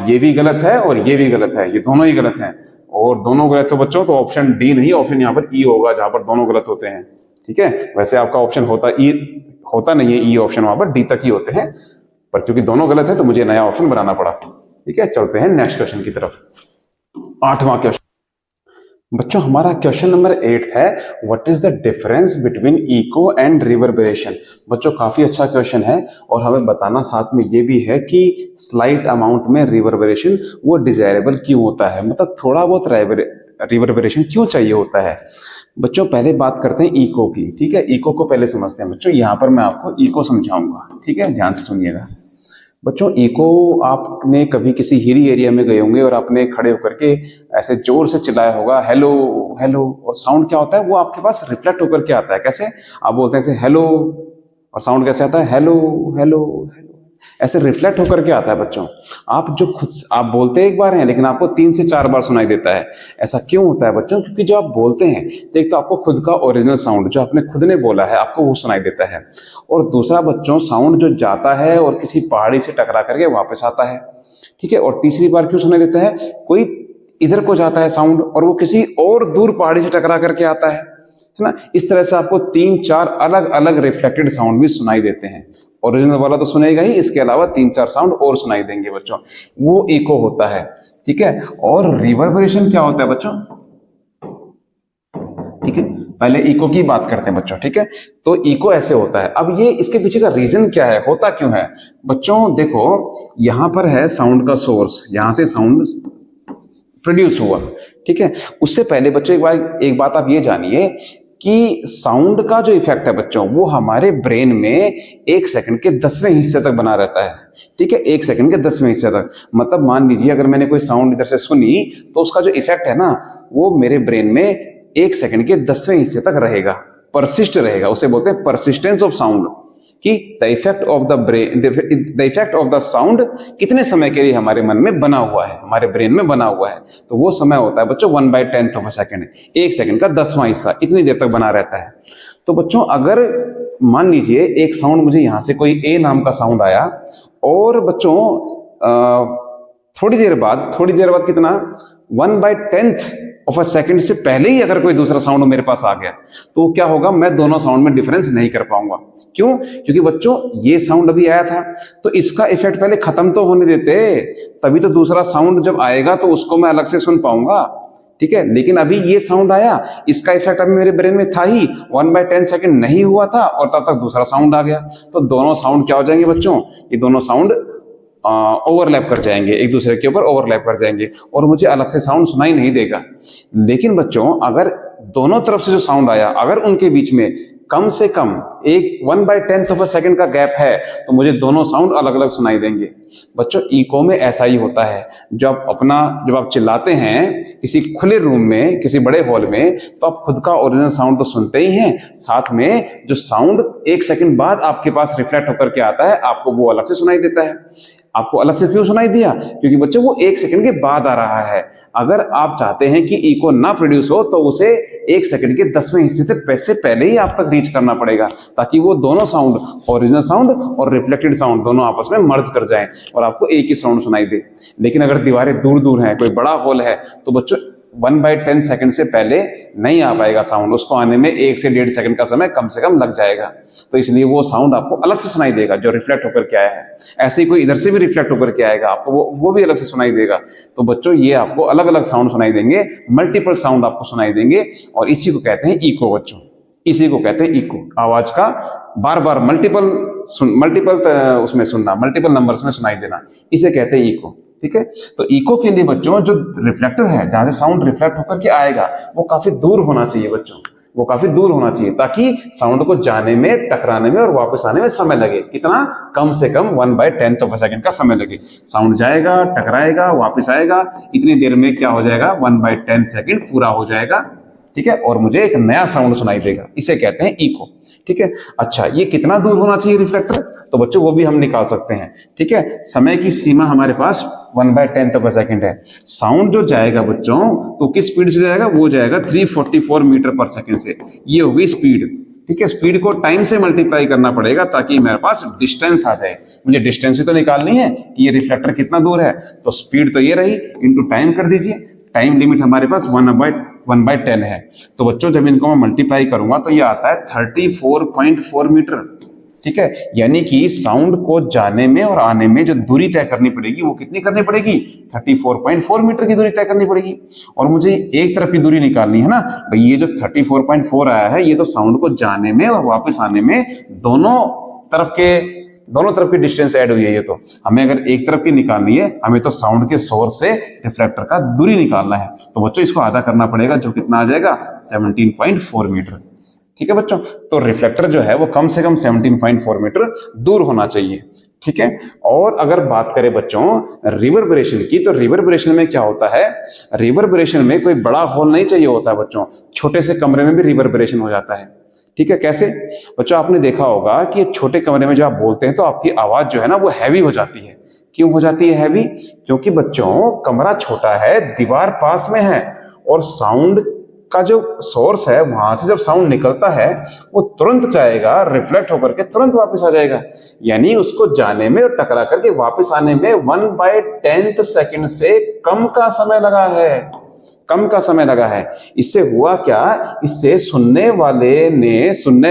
ये भी गलत है और ये भी गलत है, ये दोनों ही गलत हैं। और दोनों गलत हो बच्चों तो ऑप्शन डी नहीं, ऑप्शन यहाँ पर ई होगा, जहां पर दोनों गलत होते हैं, ठीक है। वैसे आपका ऑप्शन होता नहीं है ई ऑप्शन, वहां पर डी तक ही होते हैं, पर क्योंकि दोनों गलत है तो मुझे नया ऑप्शन बनाना पड़ा, ठीक है। चलते हैं नेक्स्ट क्वेश्चन की तरफ। 8वां क्वेश्चन बच्चों, हमारा क्वेश्चन नंबर 8 है, what is the difference between echo and reverberation. बच्चों काफी अच्छा क्वेश्चन है, और हमें बताना साथ में ये भी है कि स्लाइट अमाउंट में रिवर्बरेशन वो डिजायरेबल क्यों होता है, मतलब थोड़ा बहुत रिवर्बरेशन क्यों चाहिए होता है। बच्चों पहले बात करते हैं इको की, ठीक है। इको को पहले समझते हैं बच्चों। यहाँ पर मैं आपको इको समझाऊंगा, ठीक है, ध्यान से सुनिएगा बच्चों। इको, आपने कभी किसी हिली एरिया में गए होंगे और आपने खड़े होकर के ऐसे जोर से चिल्लाया होगा हेलो हेलो, और साउंड क्या होता है वो आपके पास रिफ्लेक्ट होकर के आता है। कैसे? आप बोलते हैं ऐसे हेलो, और साउंड कैसे आता है? हेलो हेलो हेलो, ऐसे रिफ्लेक्ट होकर के आता है बच्चों। आप बोलते एक बार हैं लेकिन आपको 3 से 4 बार सुनाई देता है। ऐसा क्यों होता है बच्चों? क्योंकि जो आप बोलते हैं तो एक तो आपको खुद का ओरिजिनल साउंड जो आपने खुद ने बोला है आपको वो सुनाई देता है, और दूसरा बच्चों साउंड जो जाता है और किसी पहाड़ी से टकरा करके वापस आता है, ठीक है। और तीसरी बार क्यों सुनाई देता है? कोई इधर को जाता है साउंड और वो किसी और दूर पहाड़ी से टकरा करके आता है ना। इस तरह से आपको 3-4 अलग अलग रिफ्लेक्टेड साउंड भी सुनाई देते हैं। ओरिजिनल वाला तो सुनेगा ही, इसके अलावा 3-4 साउंड और सुनाई देंगे बच्चों, वो इको होता है, ठीक है। और रिवर्बरेशन क्या होता है बच्चों? ठीक है, पहले इको की बात करते हैं बच्चों, ठीक है। तो इको ऐसे होता है। अब ये इसके पीछे का रीजन क्या है, होता क्यों है बच्चों? देखो यहां पर है साउंड का सोर्स, यहां से साउंड प्रोड्यूस हुआ, ठीक है। उससे पहले बच्चों एक बात आप ये जानिए कि साउंड का जो इफेक्ट है बच्चों, वो हमारे ब्रेन में 1 सेकंड के 10वें हिस्से तक बना रहता है, ठीक है। 1 सेकंड के 10वें हिस्से तक, मतलब मान लीजिए अगर मैंने कोई साउंड इधर से सुनी तो उसका जो इफेक्ट है ना, वो मेरे ब्रेन में 1 सेकंड के 10वें हिस्से तक रहेगा, परसिस्ट रहेगा। उसे बोलते हैं परसिस्टेंस ऑफ साउंड, कि the effect of the brain, the effect of the sound कितने समय के लिए हमारे मन में बना हुआ है, हमारे ब्रेन में बना हुआ है। तो वो समय होता है बच्चों 1/10 ऑफ अ सेकंड, 1 सेकंड का 10वां हिस्सा, इतनी देर तक बना रहता है। तो बच्चों अगर मान लीजिए एक साउंड, मुझे यहां से कोई ए नाम का साउंड आया, और बच्चों थोड़ी देर बाद कितना 1/10 ऑफ अ सेकंड से पहले ही अगर कोई दूसरा साउंड मेरे पास आ गया, तो क्या होगा, मैं दोनों साउंड में डिफरेंस नहीं कर पाऊंगा। क्यों? क्योंकि बच्चों ये साउंड अभी आया था तो इसका इफेक्ट पहले खत्म तो होने देते, तभी तो दूसरा साउंड जब आएगा तो उसको मैं अलग से सुन पाऊंगा, ठीक है। लेकिन अभी ये साउंड आया, इसका इफेक्ट अभी मेरे ब्रेन में था ही, 1/10 सेकंड नहीं हुआ था, और तब तक दूसरा साउंड आ गया। तो दोनों साउंड क्या हो जाएंगे बच्चों, ये दोनों साउंड ओवरलैप कर जाएंगे, एक दूसरे के ऊपर ओवरलैप कर जाएंगे, और मुझे अलग से साउंड सुनाई नहीं देगा। लेकिन बच्चों अगर दोनों तरफ से जो साउंड आया, अगर उनके बीच में कम से कम एक 1/10 ऑफ अ सेकंड का गैप है, तो मुझे दोनों साउंड अलग अलग सुनाई देंगे। बच्चों इको में ऐसा ही होता है। जब आप चिल्लाते हैं किसी खुले रूम में, किसी बड़े हॉल में, तो आप खुद का ओरिजिनल साउंड तो सुनते ही हैं, साथ में जो साउंड 1 सेकंड बाद आपके पास रिफ्लेक्ट होकर के आता है, आपको वो अलग से सुनाई देता है। आपको अलग से क्यों सुनाई दिया? क्योंकि बच्चों वो 1 सेकंड के बाद आ रहा है। अगर आप चाहते हैं कि इको ना प्रोड्यूस हो, तो उसे 1 सेकंड के 10वें हिस्से से पहले ही आप तक रीच करना पड़ेगा, ताकि वो दोनों साउंड, ओरिजिनल साउंड और रिफ्लेक्टेड साउंड, दोनों आपस में मर्ज कर जाएं और आपको एक ही साउंड सुनाई दे। लेकिन अगर दीवारें दूर दूर हैं, कोई बड़ा हॉल है, तो बच्चों 1/10 सेकंड से पहले नहीं आ पाएगा साउंड, उसको आने में 1 से 1.5 सेकंड का समय कम से कम लग जाएगा। तो इसलिए वो साउंड आपको अलग से सुनाई देगा जो रिफ्लेक्ट होकर के आया है। ऐसे ही कोई इधर से भी रिफ्लेक्ट होकर के आएगा, आपको वो भी अलग से सुनाई देगा। तो बच्चों ये आपको अलग अलग साउंड सुनाई देंगे, मल्टीपल साउंड आपको सुनाई देंगे, और इसी को कहते हैं इको बच्चों, इसी को कहते हैं इको। आवाज का बार बार मल्टीपल उसमें सुनना, मल्टीपल नंबर्स में सुनाई देना, इसे कहते हैं इको, ठीक है। तो इको के लिए बच्चों जो रिफ्लेक्टर है, जहां से साउंड रिफ्लेक्ट होकर के आएगा, वो काफी दूर होना चाहिए बच्चों, वो काफी दूर होना चाहिए, ताकि साउंड को जाने में, टकराने में और वापस आने में समय लगे। कितना? कम से कम 1/10 ऑफ अ सेकंड का समय लगे। साउंड जाएगा, टकराएगा, वापस आएगा, इतनी देर में क्या हो जाएगा, 1/10 सेकंड पूरा हो जाएगा, ठीक है, और मुझे एक नया साउंड सुनाई देगा। इसे कहते हैं इको, ठीक है। अच्छा, ये कितना दूर होना चाहिए रिफ्लेक्टर? तो बच्चों वो भी हम निकाल सकते हैं, ठीक है। समय की सीमा हमारे पास 1/10 ऑफ अ सेकंड है। साउंड जो जाएगा बच्चों, तो किस स्पीड से जाएगा? वो जाएगा 344 मीटर पर सेकंड से। ये होगी स्पीड, ठीक है। स्पीड को टाइम से मल्टीप्लाई करना पड़ेगा, ताकि मेरे पास डिस्टेंस आ जाए। मुझे डिस्टेंस ही तो निकालनी है कि ये रिफ्लेक्टर कितना दूर है। तो स्पीड तो ये रही, इंटू टाइम कर दीजिए। टाइम लिमिट हमारे पास 1/10 है। तो बच्चों जब इनको मैं मल्टीप्लाई करूंगा तो ये आता है 34.4 मीटर, ठीक है। यानी कि साउंड को जाने में और आने में जो दूरी तय करनी पड़ेगी, वो कितनी करनी पड़ेगी? 34.4 मीटर की दूरी तय करनी पड़ेगी। और मुझे एक तरफ की दूरी निकालनी है ना भाई। ये जो 34.4 आया है, ये तो साउंड को जाने में और वापस आने में दोनों तरफ की डिस्टेंस ऐड हुई है। ये तो हमें अगर एक तरफ की निकालनी है, हमें तो साउंड के सोर्स से रिफ्लेक्टर का दूरी निकालना है। तो बच्चों इसको आधा करना पड़ेगा, जो कितना आ जाएगा, 17.4 मीटर, ठीक है बच्चों। तो रिफ्लेक्टर जो है वो कम से कम 17.4 मीटर दूर होना चाहिए, ठीक है। और अगर बात करें बच्चों रिवर्बरेशन की, तो रिवर्बरेशन में क्या होता है? रिवर्बरेशन में कोई बड़ा हॉल नहीं चाहिए होता है बच्चों, छोटे से कमरे में भी रिवर्बरेशन हो जाता है, ठीक है। कैसे? बच्चों आपने देखा होगा कि छोटे कमरे में जब आप बोलते हैं तो आपकी आवाज जो है ना वो हैवी हो जाती है। क्यों हो जाती है हैवी? क्योंकि बच्चों कमरा छोटा है, दीवार पास में है, और साउंड का जो सोर्स है, वहां से जब साउंड निकलता है वो तुरंत जाएगा, रिफ्लेक्ट होकर के तुरंत वापस आ जाएगा। यानी उसको जाने में और टकरा करके वापस आने में 1/10 सेकंड से कम का समय लगा है। कम का समय लगा है। इससे हुआ क्या, इससे सुनने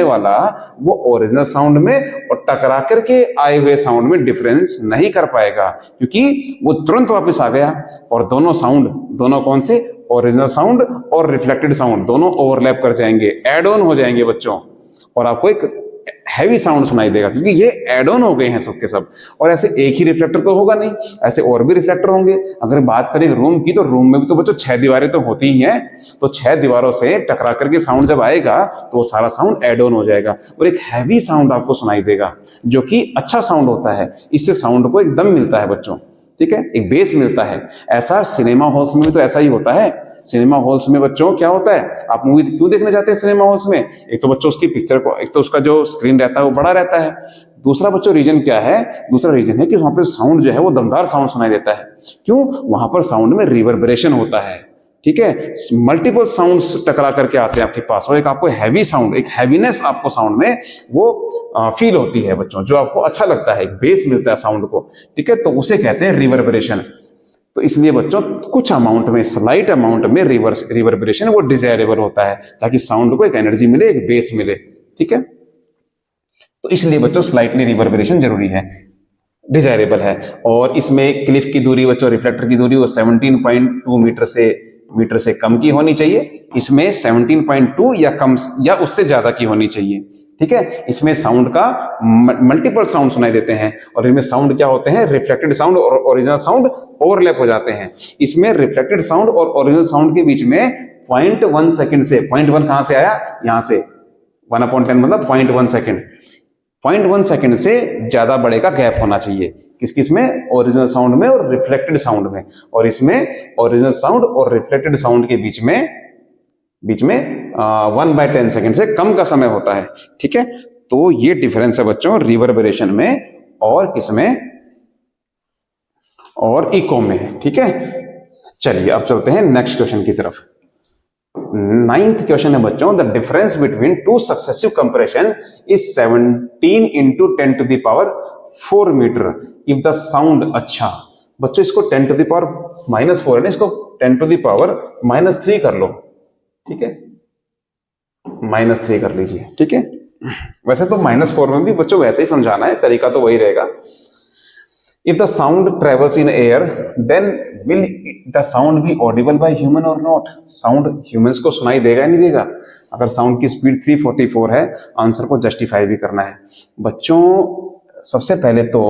वाला वो ओरिजिनल साउंड में और टकरा करके आए हुए साउंड में डिफरेंस नहीं कर पाएगा, क्योंकि वो तुरंत वापस आ गया। और दोनों कौन से, ओरिजिनल साउंड और रिफ्लेक्टेड साउंड दोनों ओवरलैप कर जाएंगे, एड ऑन हो जाएंगे बच्चों, और आपको एक हैवी साउंड सुनाई देगा, क्योंकि ये एड ऑन हो गए हैं सब के सब। और ऐसे एक ही रिफ्लेक्टर तो होगा नहीं, ऐसे और भी रिफ्लेक्टर होंगे। अगर बात करें रूम की, तो रूम में भी तो बच्चों 6 दीवारें तो होती ही हैं, तो 6 दीवारों से टकरा करके साउंड जब आएगा तो वो सारा साउंड एड ऑन हो जाएगा और एक हैवी साउंड आपको सुनाई देगा, जो कि अच्छा साउंड होता है। इससे साउंड को एकदम मिलता है बच्चों, ठीक है, एक बेस मिलता है। ऐसा सिनेमा हॉल्स में भी तो ऐसा ही होता है। सिनेमा हॉल्स में बच्चों क्या होता है, आप मूवी क्यों देखने जाते हैं सिनेमा हॉल्स में? एक तो बच्चों उसकी पिक्चर को, एक तो उसका जो स्क्रीन रहता है वो बड़ा रहता है। दूसरा बच्चों रीजन क्या है, दूसरा रीजन है कि वहां पर साउंड जो है वो दमदार साउंड सुनाई देता है। क्यों? वहां पर साउंड में रिवर्बरेशन होता है, ठीक है, मल्टीपल साउंड्स टकरा करके आते हैं आपके पास, और एक आपको हैवी साउंड, एक हैवीनेस आपको साउंड में वो फील होती है बच्चों, जो आपको अच्छा लगता है, एक बेस मिलता है साउंड को, ठीक है, तो उसे कहते हैं रिवर्बरेशन। तो इसलिए बच्चों कुछ अमाउंट में, स्लाइट अमाउंट में रिवर्बरेशन वो डिजायरेबल होता है, ताकि साउंड को एक एनर्जी मिले, एक बेस मिले, ठीक है। तो इसलिए बच्चों स्लाइटली रिवर्बरेशन जरूरी है, डिजायरेबल है। और इसमें क्लिफ की दूरी बच्चों, रिफ्लेक्टर की दूरी वो 17.2 मीटर से कम की होनी चाहिए। इसमें 17.2 या कम या उससे ज्यादा की होनी चाहिए, ठीक है। इसमें साउंड का मल्टीपल साउंड सुनाई देते हैं, और इसमें साउंड क्या होते हैं, रिफ्लेक्टेड साउंड और ओरिजिनल साउंड ओवरलैप हो जाते हैं। इसमें रिफ्लेक्टेड साउंड और ओरिजिनल साउंड के बीच में 0.1 सेकंड से, 0.1 कहां से आया, यहां से 1/10 मतलब 0.1 सेकंड, 0.1 सेकंड से ज्यादा बड़े का गैप होना चाहिए। किस किस में, ओरिजिनल साउंड में और रिफ्लेक्टेड साउंड में। और इसमें ओरिजिनल साउंड और रिफ्लेक्टेड साउंड के बीच में 1/10 सेकंड से कम का समय होता है, ठीक है। तो ये डिफरेंस है बच्चों रिवर्बरेशन में और किसमें, और इको में, ठीक है। चलिए अब चलते हैं नेक्स्ट क्वेश्चन की तरफ। 9th क्वेश्चन है बच्चों, the difference between two successive compression is 17 into 10 to the power 4 metre if the sound. अच्छा बच्चों, इसको 10 to the power -4 है ना, इसको 10 to the power -3 कर लो, ठीक है, -3 कर लीजिए, ठीक है। वैसे तो -4 में भी बच्चों वैसे ही समझाना है, तरीका तो वही रहेगा। If the sound travels in air, then will the sound be audible by human or not? Sound humans को सुनाई देगा या नहीं देगा? अगर साउंड की स्पीड 344 है, आंसर को जस्टिफाई भी करना है बच्चों। सबसे पहले तो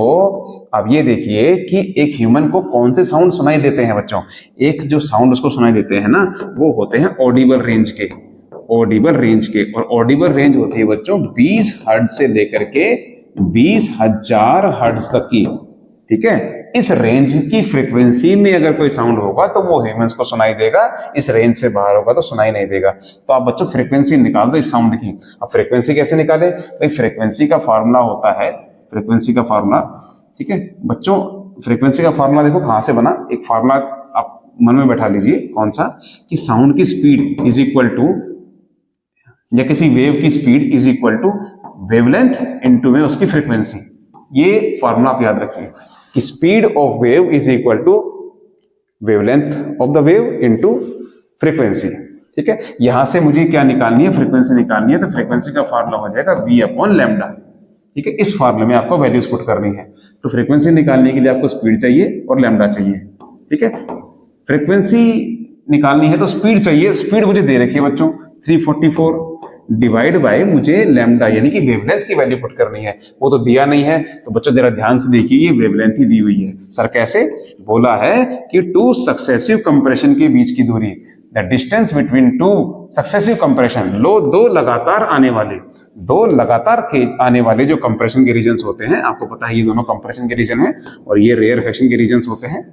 आप ये देखिए कि एक ह्यूमन को कौन से साउंड सुनाई देते हैं बच्चों। एक जो साउंड उसको सुनाई देते हैं ना, वो होते हैं ऑडिबल रेंज के, ऑडिबल रेंज के। और ऑडिबल रेंज होती है बच्चों 20 हर्ट्ज से लेकर के 20,000 हर्ट्ज तक की, ठीक है। इस रेंज की फ्रीक्वेंसी में अगर कोई साउंड होगा तो वो ह्यूमंस को सुनाई देगा, इस रेंज से बाहर होगा तो सुनाई नहीं देगा। तो आप बच्चों फ्रीक्वेंसी निकाल दो इस साउंड की। अब फ्रीक्वेंसी कैसे निकाले भाई, फ्रीक्वेंसी का फार्मूला होता है, फ्रीक्वेंसी का फार्मूला, ठीक है बच्चों। फ्रीक्वेंसी का फार्मूला देखो कहां से बना, एक फार्मूला आप मन में बैठा लीजिए, कौन सा, कि साउंड की स्पीड इज इक्वल टू, या किसी वेव की speed is equal to wavelength into में उसकी फ्रीक्वेंसी। ये फार्मूला आप याद रखिए कि speed of wave is equal to wavelength of the wave into frequency, ठीक है। यहां से मुझे क्या निकालनी है, फ्रीक्वेंसी निकालनी है, तो फ्रीक्वेंसी का फार्मूला हो जाएगा v/λ, ठीक है। इस फार्मूले में आपको वैल्यूज पुट करनी है। तो फ्रीक्वेंसी निकालने के लिए आपको स्पीड चाहिए और लैम्डा चाहिए, ठीक है। फ्रीक्वेंसी निकालनी है तो स्पीड चाहिए, स्पीड मुझे दे रखी है बच्चों 344, डिवाइड बाय मुझे लैम्डा यानी कि वेवलेंथ की वैल्यू पुट करनी है, वो तो दिया नहीं है। तो बच्चों जरा ध्यान से देखिए, ये वेवलेंथ ही दी हुई है। सर कैसे, बोला है कि टू सक्सेसिव कंप्रेशन के बीच की दूरी, the distance between two successive compression, दो लगातार आने वाले जो कंप्रेशन के रीजन्स होते हैं, आपको पता है ये दोनों कंप्रेशन के रीजन है और ये रेयरफेक्शन के रीजन्स होते हैं,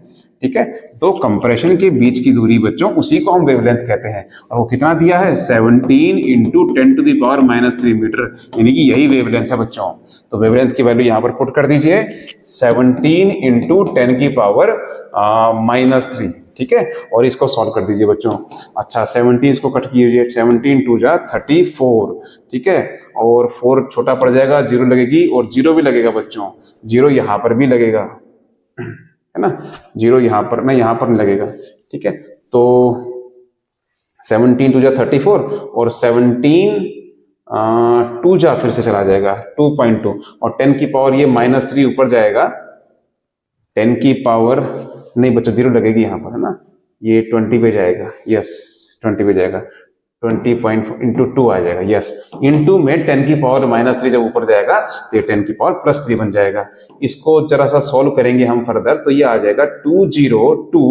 ठीक है। तो कंप्रेशन के बीच की दूरी बच्चों, उसी को हम वेवलेंथ कहते हैं। और वो कितना दिया है, 17 into 10 to the power -3 metre, यानी कि यही वेवलेंथ है बच्चों। तो वेवलेंथ की वैल्यू यहां पर पुट कर दीजिए 17 into 10 की पावर -3, ठीक है। और इसको सॉल्व कर दीजिए बच्चों। अच्छा 17 इसको कट कीजिए, 17 2 जा 34, ठीक है। और 4 छोटा पड़ जाएगा, 0 लगेगी और 0 भी लगेगा बच्चों, 0 यहां पर भी लगेगा, है ना, 0 यहां पर नहीं, यहां पर नहीं लगेगा, ठीक है। तो 17 टू जा 34 और 17 टू जा फिर से चला जाएगा 2.2 और 10 की पावर ये -3 ऊपर जाएगा 10 की पावर नहीं बच्चों 0 लगेगी यहाँ पर है ना, ये 20 पे जाएगा, यस 20 पे जाएगा, 20 पॉइंट इंटू 2 आ जाएगा, यस इंटू में 10 की पावर -3 जब ऊपर जाएगा तो ये 10 की पावर +3 बन जाएगा। इसको जरा सा सॉल्व करेंगे हम फर्दर तो ये आ जाएगा 202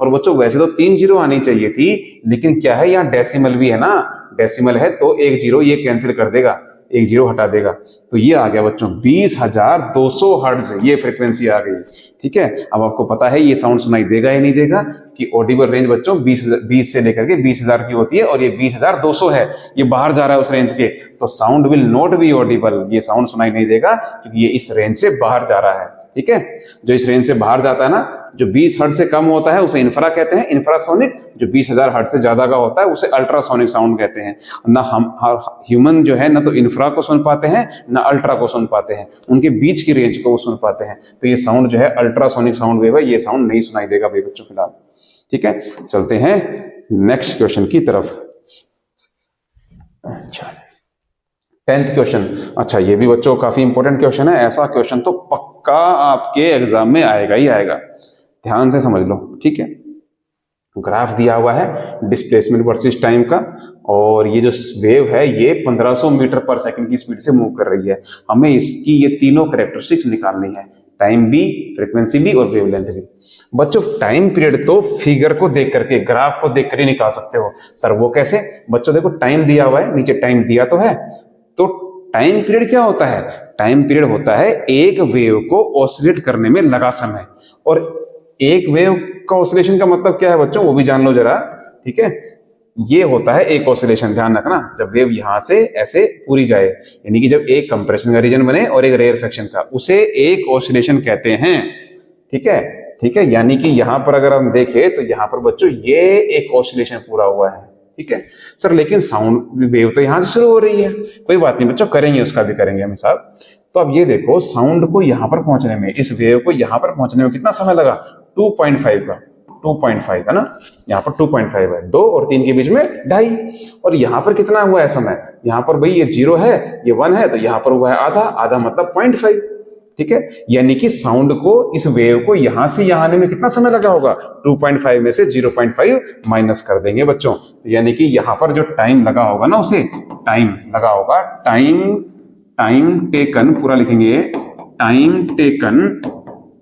और बच्चों वैसे तो 3 जीरो आनी चाहिए थी लेकिन क्या है यहाँ डेसिमल भी है ना, डेसिमल है तो एक जीरो ये कैंसिल कर देगा, एक जीरो हटा देगा तो ये आ गया बच्चों 20,200 हर्ट्ज, ये फ्रीक्वेंसी आ गई। ठीक है, अब आपको पता है ये साउंड सुनाई देगा या नहीं देगा कि ऑडिबल रेंज बच्चों 20 से लेकर के 20,000 की होती है और ये 20,200 है, ये बाहर जा रहा है उस रेंज के, तो sound will not be audible, ये साउंड सुनाई नहीं देगा क्योंकि ये इस रेंज से बाहर जा रहा है। ठीक है, जो इस रेंज से बाहर जाता है ना, जो 20 हर्ट्ज से कम होता है उसे इंफ्रा कहते हैं, इंफ्रासोनिक, जो 20,000 हर्ट्ज से ज्यादा का होता है उसे अल्ट्रासोनिक साउंड कहते हैं। ना हम ह्यूमन जो है ना तो इंफ्रा को सुन पाते हैं ना अल्ट्रा को सुन पाते हैं, उनके बीच की रेंज को वो सुन पाते हैं, तो ये साउंड जो है अल्ट्रासोनिक साउंड वेव है, ये साउंड नहीं सुनाई देगा भाई बच्चों फिलहाल। ठीक है, चलते हैं नेक्स्ट क्वेश्चन की तरफ। अच्छा 10th क्वेश्चन, अच्छा ये भी बच्चों काफी इंपॉर्टेंट क्वेश्चन है, ऐसा क्वेश्चन तो पक्का आपके एग्जाम में आएगा ही आएगा, ध्यान से समझ लो। ठीक है, ग्राफ दिया हुआ है डिस्प्लेसमेंट वर्सेस टाइम का और ये जो वेव है ये 1500 मीटर पर सेकंड की स्पीड से मूव कर रही है, हमें इसकी ये तीनों कैरेक्टरिस्टिक्स निकालनी है, टाइम भी, फ्रीक्वेंसी भी और वेवलेंथ भी। बच्चों टाइम पीरियड तो फिगर को देख करके, ग्राफ को देख कर ही निकाल सकते हो। सर वो कैसे? बच्चों देखो टाइम दिया हुआ है, नीचे टाइम दिया तो है, तो टाइम पीरियड क्या होता है? टाइम पीरियड होता है एक वेव को ऑसिलेट करने में लगा समय, और एक वेव का ऑसिलेशन का मतलब क्या है बच्चों, वो भी जान लो जरा। ठीक है, ये होता है एक ऑसिलेशन, ध्यान रखना, जब वेव यहां से ऐसे पूरी जाए, यानी कि जब एक कंप्रेशन का रीजन बने और एक रेयरफेक्शन का, उसे एक ऑसिलेशन कहते हैं। ठीक है, ठीक है, यानी कि यहां पर अगर हम देखें तो यहां पर बच्चों ये एक ऑसिलेशन पूरा हुआ है। ठीक है सर, लेकिन साउंड वेव तो यहां से शुरू हो रही है, कोई बात नहीं बच्चों, करेंगे उसका भी करेंगे हम हिसाब। तो अब ये देखो साउंड को यहां पर पहुंचने में, इस वेव को यहां पर पहुंचने में कितना समय लगा? 2.5 का, 2.5 है ना, यहाँ पर 2.5 है, 2 और 3 के बीच में 2.5, और यहाँ पर कितना हुआ है समय? यहाँ पर भाई ये 0 है, ये 1 है, तो यहाँ पर हुआ है आधा, आधा मतलब 0.5। ठीक है, यानी कि साउंड को, इस वेव को यहां से यहां आने में कितना समय लगा होगा? 2.5 में से 0.5 माइनस कर देंगे बच्चों, तो यानी कि यहां पर जो टाइम लगा होगा ना, उसे टाइम लगा होगा, टाइम टेकन, पूरा लिखेंगे, time taken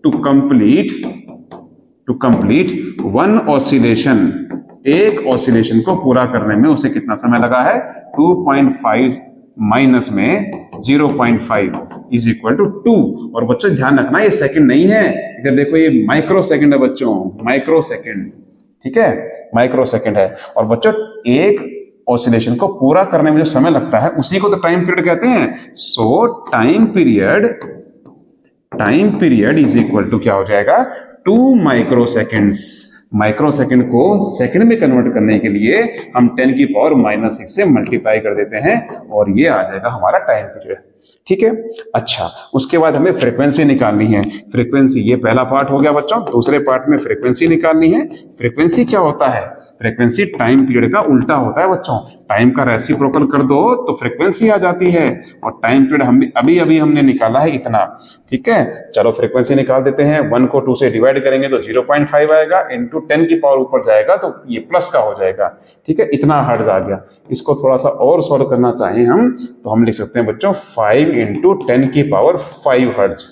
to complete one oscillation, एक ऑसिलेशन को पूरा करने में उसे कितना समय लगा है? 2.5 माइनस में 0.5 इज इक्वल टू 2। और बच्चों ध्यान रखना ये सेकंड नहीं है, इधर देखो ये माइक्रो सेकंड है बच्चों, माइक्रो सेकंड। ठीक है, माइक्रो सेकंड है, और बच्चों एक ऑसिलेशन को पूरा करने में जो समय लगता है उसी को तो टाइम पीरियड कहते हैं। So time period is equal to क्या हो जाएगा? 2 माइक्रो सेकेंड्स। माइक्रो सेकंड को सेकंड में कन्वर्ट करने के लिए हम 10 की पावर -6 से मल्टीप्लाई कर देते हैं और ये आ जाएगा हमारा टाइम पीरियड। ठीक है, अच्छा उसके बाद हमें फ्रीक्वेंसी निकालनी है। फ्रीक्वेंसी, ये पहला पार्ट हो गया बच्चों, दूसरे पार्ट में फ्रीक्वेंसी निकालनी है। फ्रीक्वेंसी क्या होता है? फ्रीक्वेंसी टाइम पीरियड का उल्टा होता है बच्चों, टाइम का रेसिप्रोकल कर दो तो फ्रीक्वेंसी आ जाती है, और टाइम पीरियड हम अभी हमने निकाला है इतना। ठीक है, चलो फ्रीक्वेंसी निकाल देते हैं। 1 को 2 से डिवाइड करेंगे तो 0.5 आएगा, इंटू 10 की पावर ऊपर जाएगा तो ये प्लस का हो जाएगा। ठीक है, इतना हर्ट्ज आ गया। इसको थोड़ा सा और सॉल्व करना चाहें हम तो हम लिख सकते हैं बच्चों 5 इंटू 10 की पावर 5 हर्ट्ज,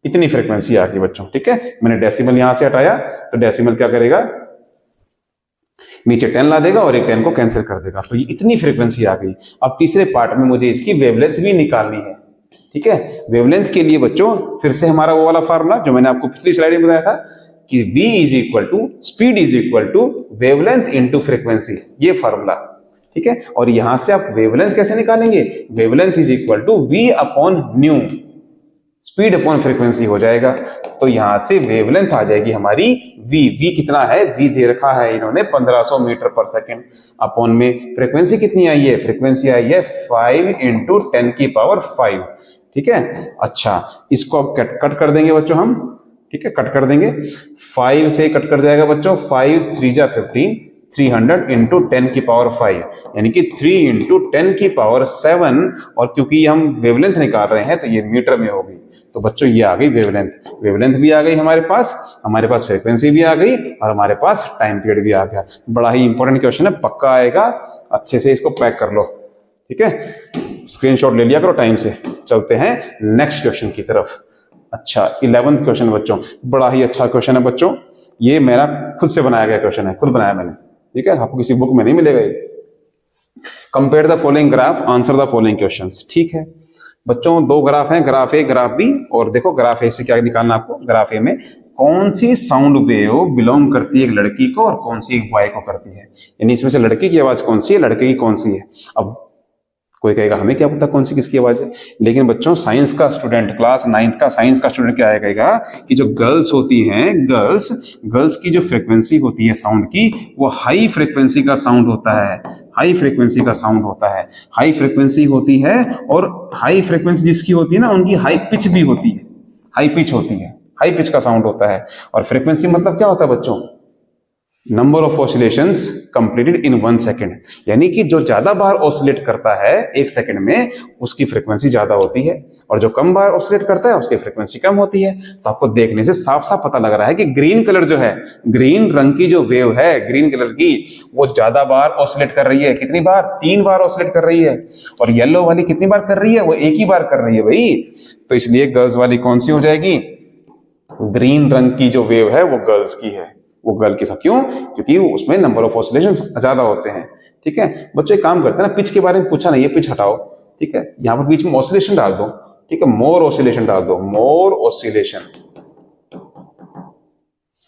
इतनी फ्रीक्वेंसी आ गई बच्चों। ठीक है, मैंने डेसिमल यहां से हटाया तो डेसिमल क्या करेगा? नीचे 10 ला देगा और एक 10 को कैंसिल कर देगा, तो ये इतनी फ्रीक्वेंसी आ गई। अब तीसरे पार्ट में मुझे इसकी वेवलेंथ भी निकालनी है। ठीक है, वेवलेंथ के लिए बच्चों फिर से हमारा वो वाला फार्मूला जो मैंने आपको पिछली स्लाइड में बताया था कि v is equal to speed is equal to wavelength into frequency, ये फार्मूला। ठीक है, और यहां से आप वेवलेंथ कैसे निकालेंगे? Wavelength is equal to v upon nu, speed upon frequency हो जाएगा, तो यहां से वेवलेंथ आ जाएगी हमारी v कितना है? v दे रखा है इन्होंने 1500 मीटर पर सेकेंड, अपॉन में फ्रीक्वेंसी कितनी आई है? फ्रीक्वेंसी आई है 5 इंटू 10 की पावर 5। ठीक है, अच्छा इसको अब कट कर देंगे बच्चों हम। ठीक है, कट कर देंगे, 5 से कट कर जाएगा बच्चों, 5 3 जा 15, 300 इंटू 10 की पावर 5 यानी कि 3 इंटू 10 की पावर 7। और क्योंकि हम वेवलेंथ निकाल रहे हैं तो ये मीटर में होगी। तो बच्चों ये आ गई वेवलेंथ, वेवलेंथ भी आ गई हमारे पास फ्रीक्वेंसी भी आ गई और हमारे पास टाइम पीरियड भी आ गया। बड़ा ही इंपॉर्टेंट क्वेश्चन है, पक्का आएगा, अच्छे से इसको पैक कर लो, ठीक है। स्क्रीनशॉट ले लिया करो टाइम से। चलते हैं नेक्स्ट क्वेश्चन की तरफ। अच्छा 11th क्वेश्चन बच्चों, बड़ा ही अच्छा क्वेश्चन है बच्चों, ये मेरा खुद से बनाया गया क्वेश्चन है, खुद बनाया मैंने, ठीक है, आपको किसी बुक में नहीं मिलेगा ये। Compare the following graph, answer the following questions. ठीक है बच्चों, दो ग्राफ हैं, ग्राफ ए ग्राफ बी। और देखो ग्राफ ए से क्या निकालना आपको, ग्राफ ए में कौन सी साउंड वेव बिलोंग करती है एक लड़की को और कौन सी एक बॉय को करती है, यानी इसमें से लड़की की आवाज कौन सी है, लड़के की कौन सी है। अब कोई कहेगा हमें क्या पता कौन सी किसकी आवाज है, लेकिन बच्चों साइंस का स्टूडेंट, क्लास 9th का साइंस का स्टूडेंट क्या कहेगा कि जो गर्ल्स होती हैं, गर्ल्स की जो फ्रीक्वेंसी होती है साउंड की, वो हाई फ्रीक्वेंसी का साउंड होता है, हाई फ्रीक्वेंसी का साउंड होता है, हाई फ्रीक्वेंसी होती है। और हाई फ्रीक्वेंसी जिसकी होती है ना, उनकी हाई पिच भी होती है, हाई पिच होती है, हाई पिच का साउंड होता है। और फ्रीक्वेंसी मतलब क्या होता है बच्चों, number of oscillations completed in 1 second, यानी कि जो ज्यादा बार ऑसिलेट करता है 1 सेकेंड में उसकी फ्रीक्वेंसी ज्यादा होती है, और जो कम बार ऑसिलेट करता है उसकी फ्रीक्वेंसी कम होती है। तो आपको देखने से साफ साफ पता लग रहा है कि ग्रीन कलर जो है, ग्रीन रंग की जो वेव है ग्रीन कलर की, वो ज्यादा बार ऑसिलेट कर रही है। कितनी बार, 3 बार ऑसिलेट कर रही है। और येलो वाली कितनी बार कर रही है, वो 1 ही बार कर रही है भाई। तो इसलिए गर्ल्स वाली कौन सी हो जाएगी, ग्रीन रंग की जो वेव है वो गर्ल्स की है, वो गर्ल के साथ। क्यों, क्योंकि उसमें नंबर ऑफ ऑसिलेशन ज्यादा होते हैं। ठीक है बच्चों, एक काम करते हैं ना, पिच के बारे में पूछा नहीं है, पिच हटाओ, ठीक है, यहां पर बीच में ऑसिलेशन डाल दो, ठीक है, मोर ऑसिलेशन डाल दो, मोर ऑसिलेशन,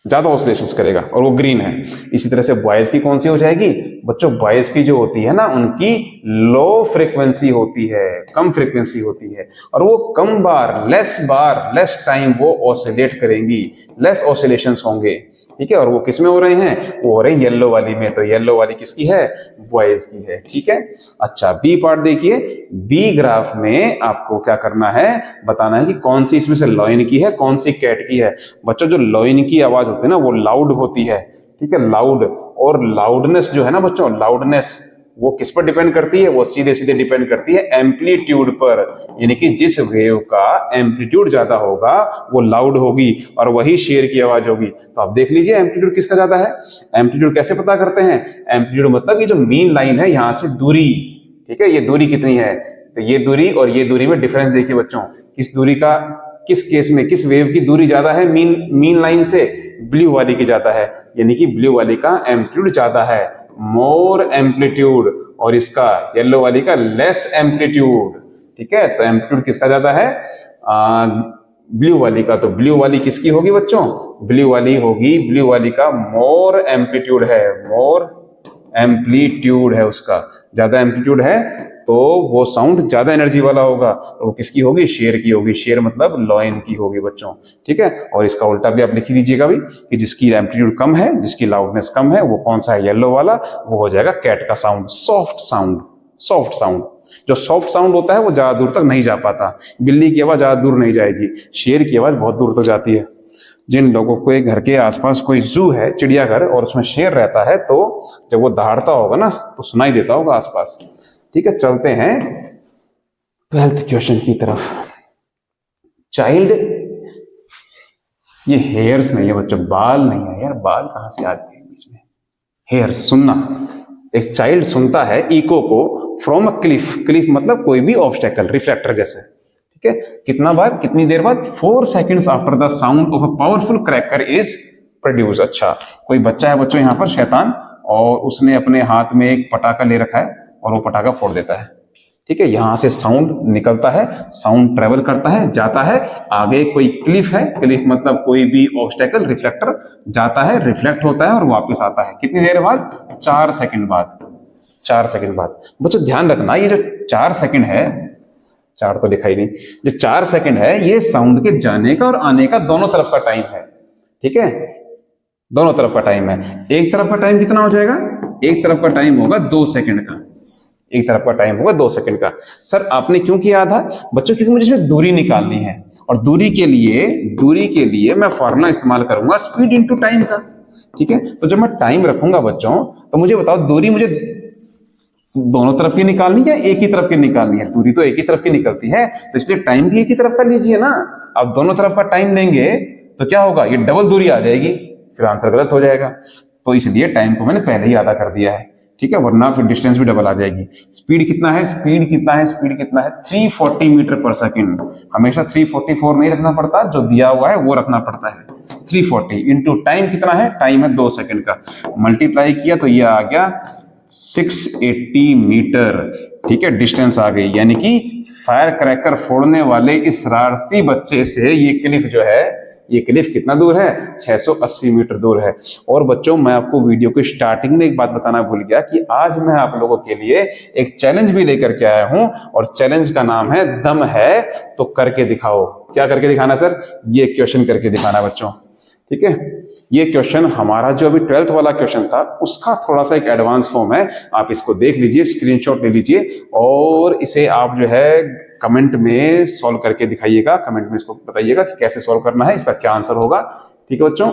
ज्यादा ऑसिलेशंस करेगा और वो ग्रीन है। इसी तरह से बॉयज की कौन सी हो जाएगी बच्चों, बॉयज की जो होती है ना, उनकी लो फ्रीक्वेंसी होती है, कम फ्रीक्वेंसी होती है, और वो कम बार, लेस टाइम वो ऑसिलेट करेंगी, लेस ऑसिलेशंस होंगे। ठीक है, और वो किस में हो रहे हैं, वो हो रहे हैं येलो वाली में। तो येलो वाली किसकी है, बॉयज की है। ठीक है, अच्छा बी पार्ट देखिए, बी ग्राफ में आपको क्या करना है, बताना है कि कौन सी इसमें से लॉइन की है, कौन सी कैट की है। बच्चों जो लॉइन की आवाज होती है ना, वो लाउड होती है, ठीक है, लाउड। और लाउडनेस जो है ना बच्चों, लाउडनेस वो किस पर डिपेंड करती है, वो सीधे सीधे डिपेंड करती है एम्पलीट्यूड पर, यानी कि जिस वेव का एम्पलीट्यूड ज्यादा होगा वो लाउड होगी और वही शेर की आवाज होगी। तो आप देख लीजिए एम्पलीट्यूड किसका ज्यादा है। एम्पलीट्यूड कैसे पता करते हैं, एम्पलीट्यूड मतलब ये जो मीन लाइन है यहां से दूरी, ठीक है, ये दूरी कितनी है, तो ये दूरी और ये दूरी में डिफरेंस देखिए बच्चों, किस दूरी का, किस केस में किस वेव की दूरी ज्यादा है मीन लाइन से, ब्लू वाली की ज्यादा है, यानी कि ब्लू वाली का एम्पलीट्यूड ज्यादा है, मोर एम्पलीट्यूड, और इसका येलो वाली का लेस एम्पलीट्यूड। ठीक है, तो एम्पलीट्यूड किसका ज्यादा है, ब्लू वाली का। तो ब्लू वाली किसकी होगी बच्चों, ब्लू वाली होगी, ब्लू वाली का मोर एम्पलीट्यूड है, मोर एम्पलीट्यूड है, उसका ज्यादा एम्पलीट्यूड है, तो वो साउंड ज्यादा एनर्जी वाला होगा। तो वो किसकी होगी, शेर की होगी, शेर मतलब लॉइन की होगी बच्चों। ठीक है, और इसका उल्टा भी आप लिख दीजिएगा भी कि जिसकी एम्पलीट्यूड कम है, जिसकी लाउडनेस कम है, वो कौन सा है, येलो वाला, वो हो जाएगा कैट का sound, soft sound, soft sound. जो सॉफ्ट साउंड होता है वो ज्यादा दूर तक नहीं जा पाता, बिल्ली की आवाज ज्यादा दूर नहीं जाएगी, शेर की आवाज बहुत दूर तक जाती है। जिन लोगों को घर के आसपास कोई जू है, चिड़ियाघर, और उसमें शेर रहता है, तो जब वो दहाड़ता होगा ना तो सुनाई देता होगा आसपास। ठीक है, चलते हैं 12th क्वेश्चन की तरफ। चाइल्ड, ये हेयर्स नहीं है बच्चों, बाल नहीं है यार, बाल कहां से आ गए बीच में, हेयर्स, सुनना। एक चाइल्ड सुनता है इको को फ्रॉम अ क्लिफ, क्लिफ मतलब कोई भी ऑब्स्टेकल, रिफ्लेक्टर जैसे। ठीक है, कितना बार, कितनी देर बाद, 4 seconds after the sound of a powerful cracker is produce. अच्छा, कोई बच्चा है बच्चों यहाँ पर शैतान, और उसने अपने हाथ में एक पटाखा ले रखा है और वो पटाखा फोड़ देता है। ठीक है, यहां से साउंड निकलता है, साउंड ट्रेवल करता है, जाता है, आगे कोई क्लिफ है, क्लिफ मतलब कोई भी ऑब्स्टेकल, रिफ्लेक्टर, जाता है, रिफ्लेक्ट होता है और वापस आता है। कितनी देर बाद, 4 सेकंड बाद, 4 सेकंड बाद। बच्चों ध्यान रखना, ये जो 4 सेकंड है, 4 तो दिखाई नहीं, जो 4 सेकंड है ये साउंड के जाने का और आने का दोनों तरफ का टाइम है। ठीक है, दोनों तरफ का टाइम है। एक तरफ का टाइम कितना हो जाएगा, एक तरफ का टाइम होगा 2 सेकंड का, एक तरफ का टाइम होगा 2 सेकंड का। सर आपने क्यों किया आधा बच्चों, क्योंकि मुझे इसमें दूरी निकालनी है, और दूरी के लिए मैं फॉर्मूला इस्तेमाल करूंगा स्पीड इनटू टाइम का। ठीक है। तो जब मैं टाइम रखूंगा बच्चों, तो मुझे बताओ दूरी मुझे दोनों तरफ की निकालनी है, एक ही तरफ की निकालनी है? दूरी तो एक ही तरफ की निकलती है, तो इसलिए टाइम भी एक ही तरफ का लीजिए ना। अब दोनों तरफ का टाइम लेंगे तो क्या होगा, ये डबल दूरी आ जाएगी, फिर आंसर गलत हो जाएगा। तो इसलिए टाइम को मैंने पहले ही आधा कर दिया है, ठीक है, वरना फिर डिस्टेंस भी डबल आ जाएगी। स्पीड कितना है, स्पीड कितना है, स्पीड कितना है, 340 मीटर पर सेकेंड। हमेशा 344 नहीं रखना पड़ता, जो दिया हुआ है वो रखना पड़ता है। 340 इंटू टाइम कितना है, टाइम है 2 सेकंड का, मल्टीप्लाई किया तो ये आ गया 680 मीटर, ठीक है, डिस्टेंस आ गई। यानी कि फायर क्रैकर फोड़ने वाले इस शरारती बच्चे से ये क्लिफ जो है, ये क्लिफ कितना दूर है, 680 मीटर दूर है। और बच्चों मैं आपको वीडियो के स्टार्टिंग में एक बात बताना भूल गया कि आज मैं आप लोगों के लिए एक चैलेंज भी लेकर के आया हूं, और चैलेंज का नाम है दम है तो करके दिखाओ। क्या करके दिखाना सर? ये क्वेश्चन करके दिखाना बच्चों, ठीक है। ये क्वेश्चन हमारा जो अभी 12th वाला क्वेश्चन था उसका थोड़ा सा एक एडवांस फॉर्म है, आप इसको देख लीजिए, स्क्रीनशॉट ले लीजिए और इसे आप जो है कमेंट में सॉल्व करके दिखाइएगा, कमेंट में इसको बताइएगा कि कैसे सॉल्व करना है, इसका क्या आंसर होगा, ठीक है बच्चों।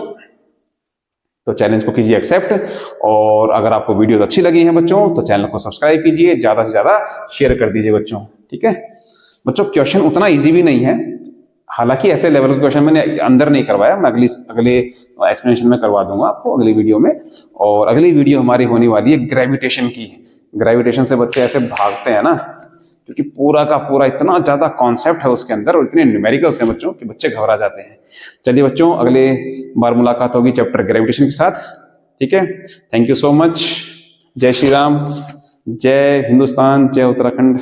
तो चैलेंज को कीजिए एक्सेप्ट, और अगर आपको वीडियो अच्छी लगी है बच्चों तो चैनल को सब्सक्राइब कीजिए, ज्यादा से ज्यादा शेयर कर दीजिए बच्चों, ठीक है। बच्चों क्वेश्चन उतना इजी भी नहीं है, हालांकि ऐसे लेवल के क्वेश्चन मैंने अंदर नहीं करवाया, मैं अगले एक्सप्लेनेशन में करवा दूंगा आपको अगली वीडियो में। और अगली वीडियो हमारी होने वाली है ग्रेविटेशन की। ग्रेविटेशन से बच्चे ऐसे भागते हैं ना, क्योंकि पूरा का पूरा इतना ज्यादा कॉन्सेप्ट है उसके अंदर और इतने न्यूमेरिकल्स हैं बच्चों कि बच्चे घबरा जाते हैं। चलिए बच्चों, अगले बार मुलाकात होगी चैप्टर ग्रेविटेशन के साथ, ठीक है। Thank you so much. जय श्री राम, जय हिंदुस्तान, जय उत्तराखंड।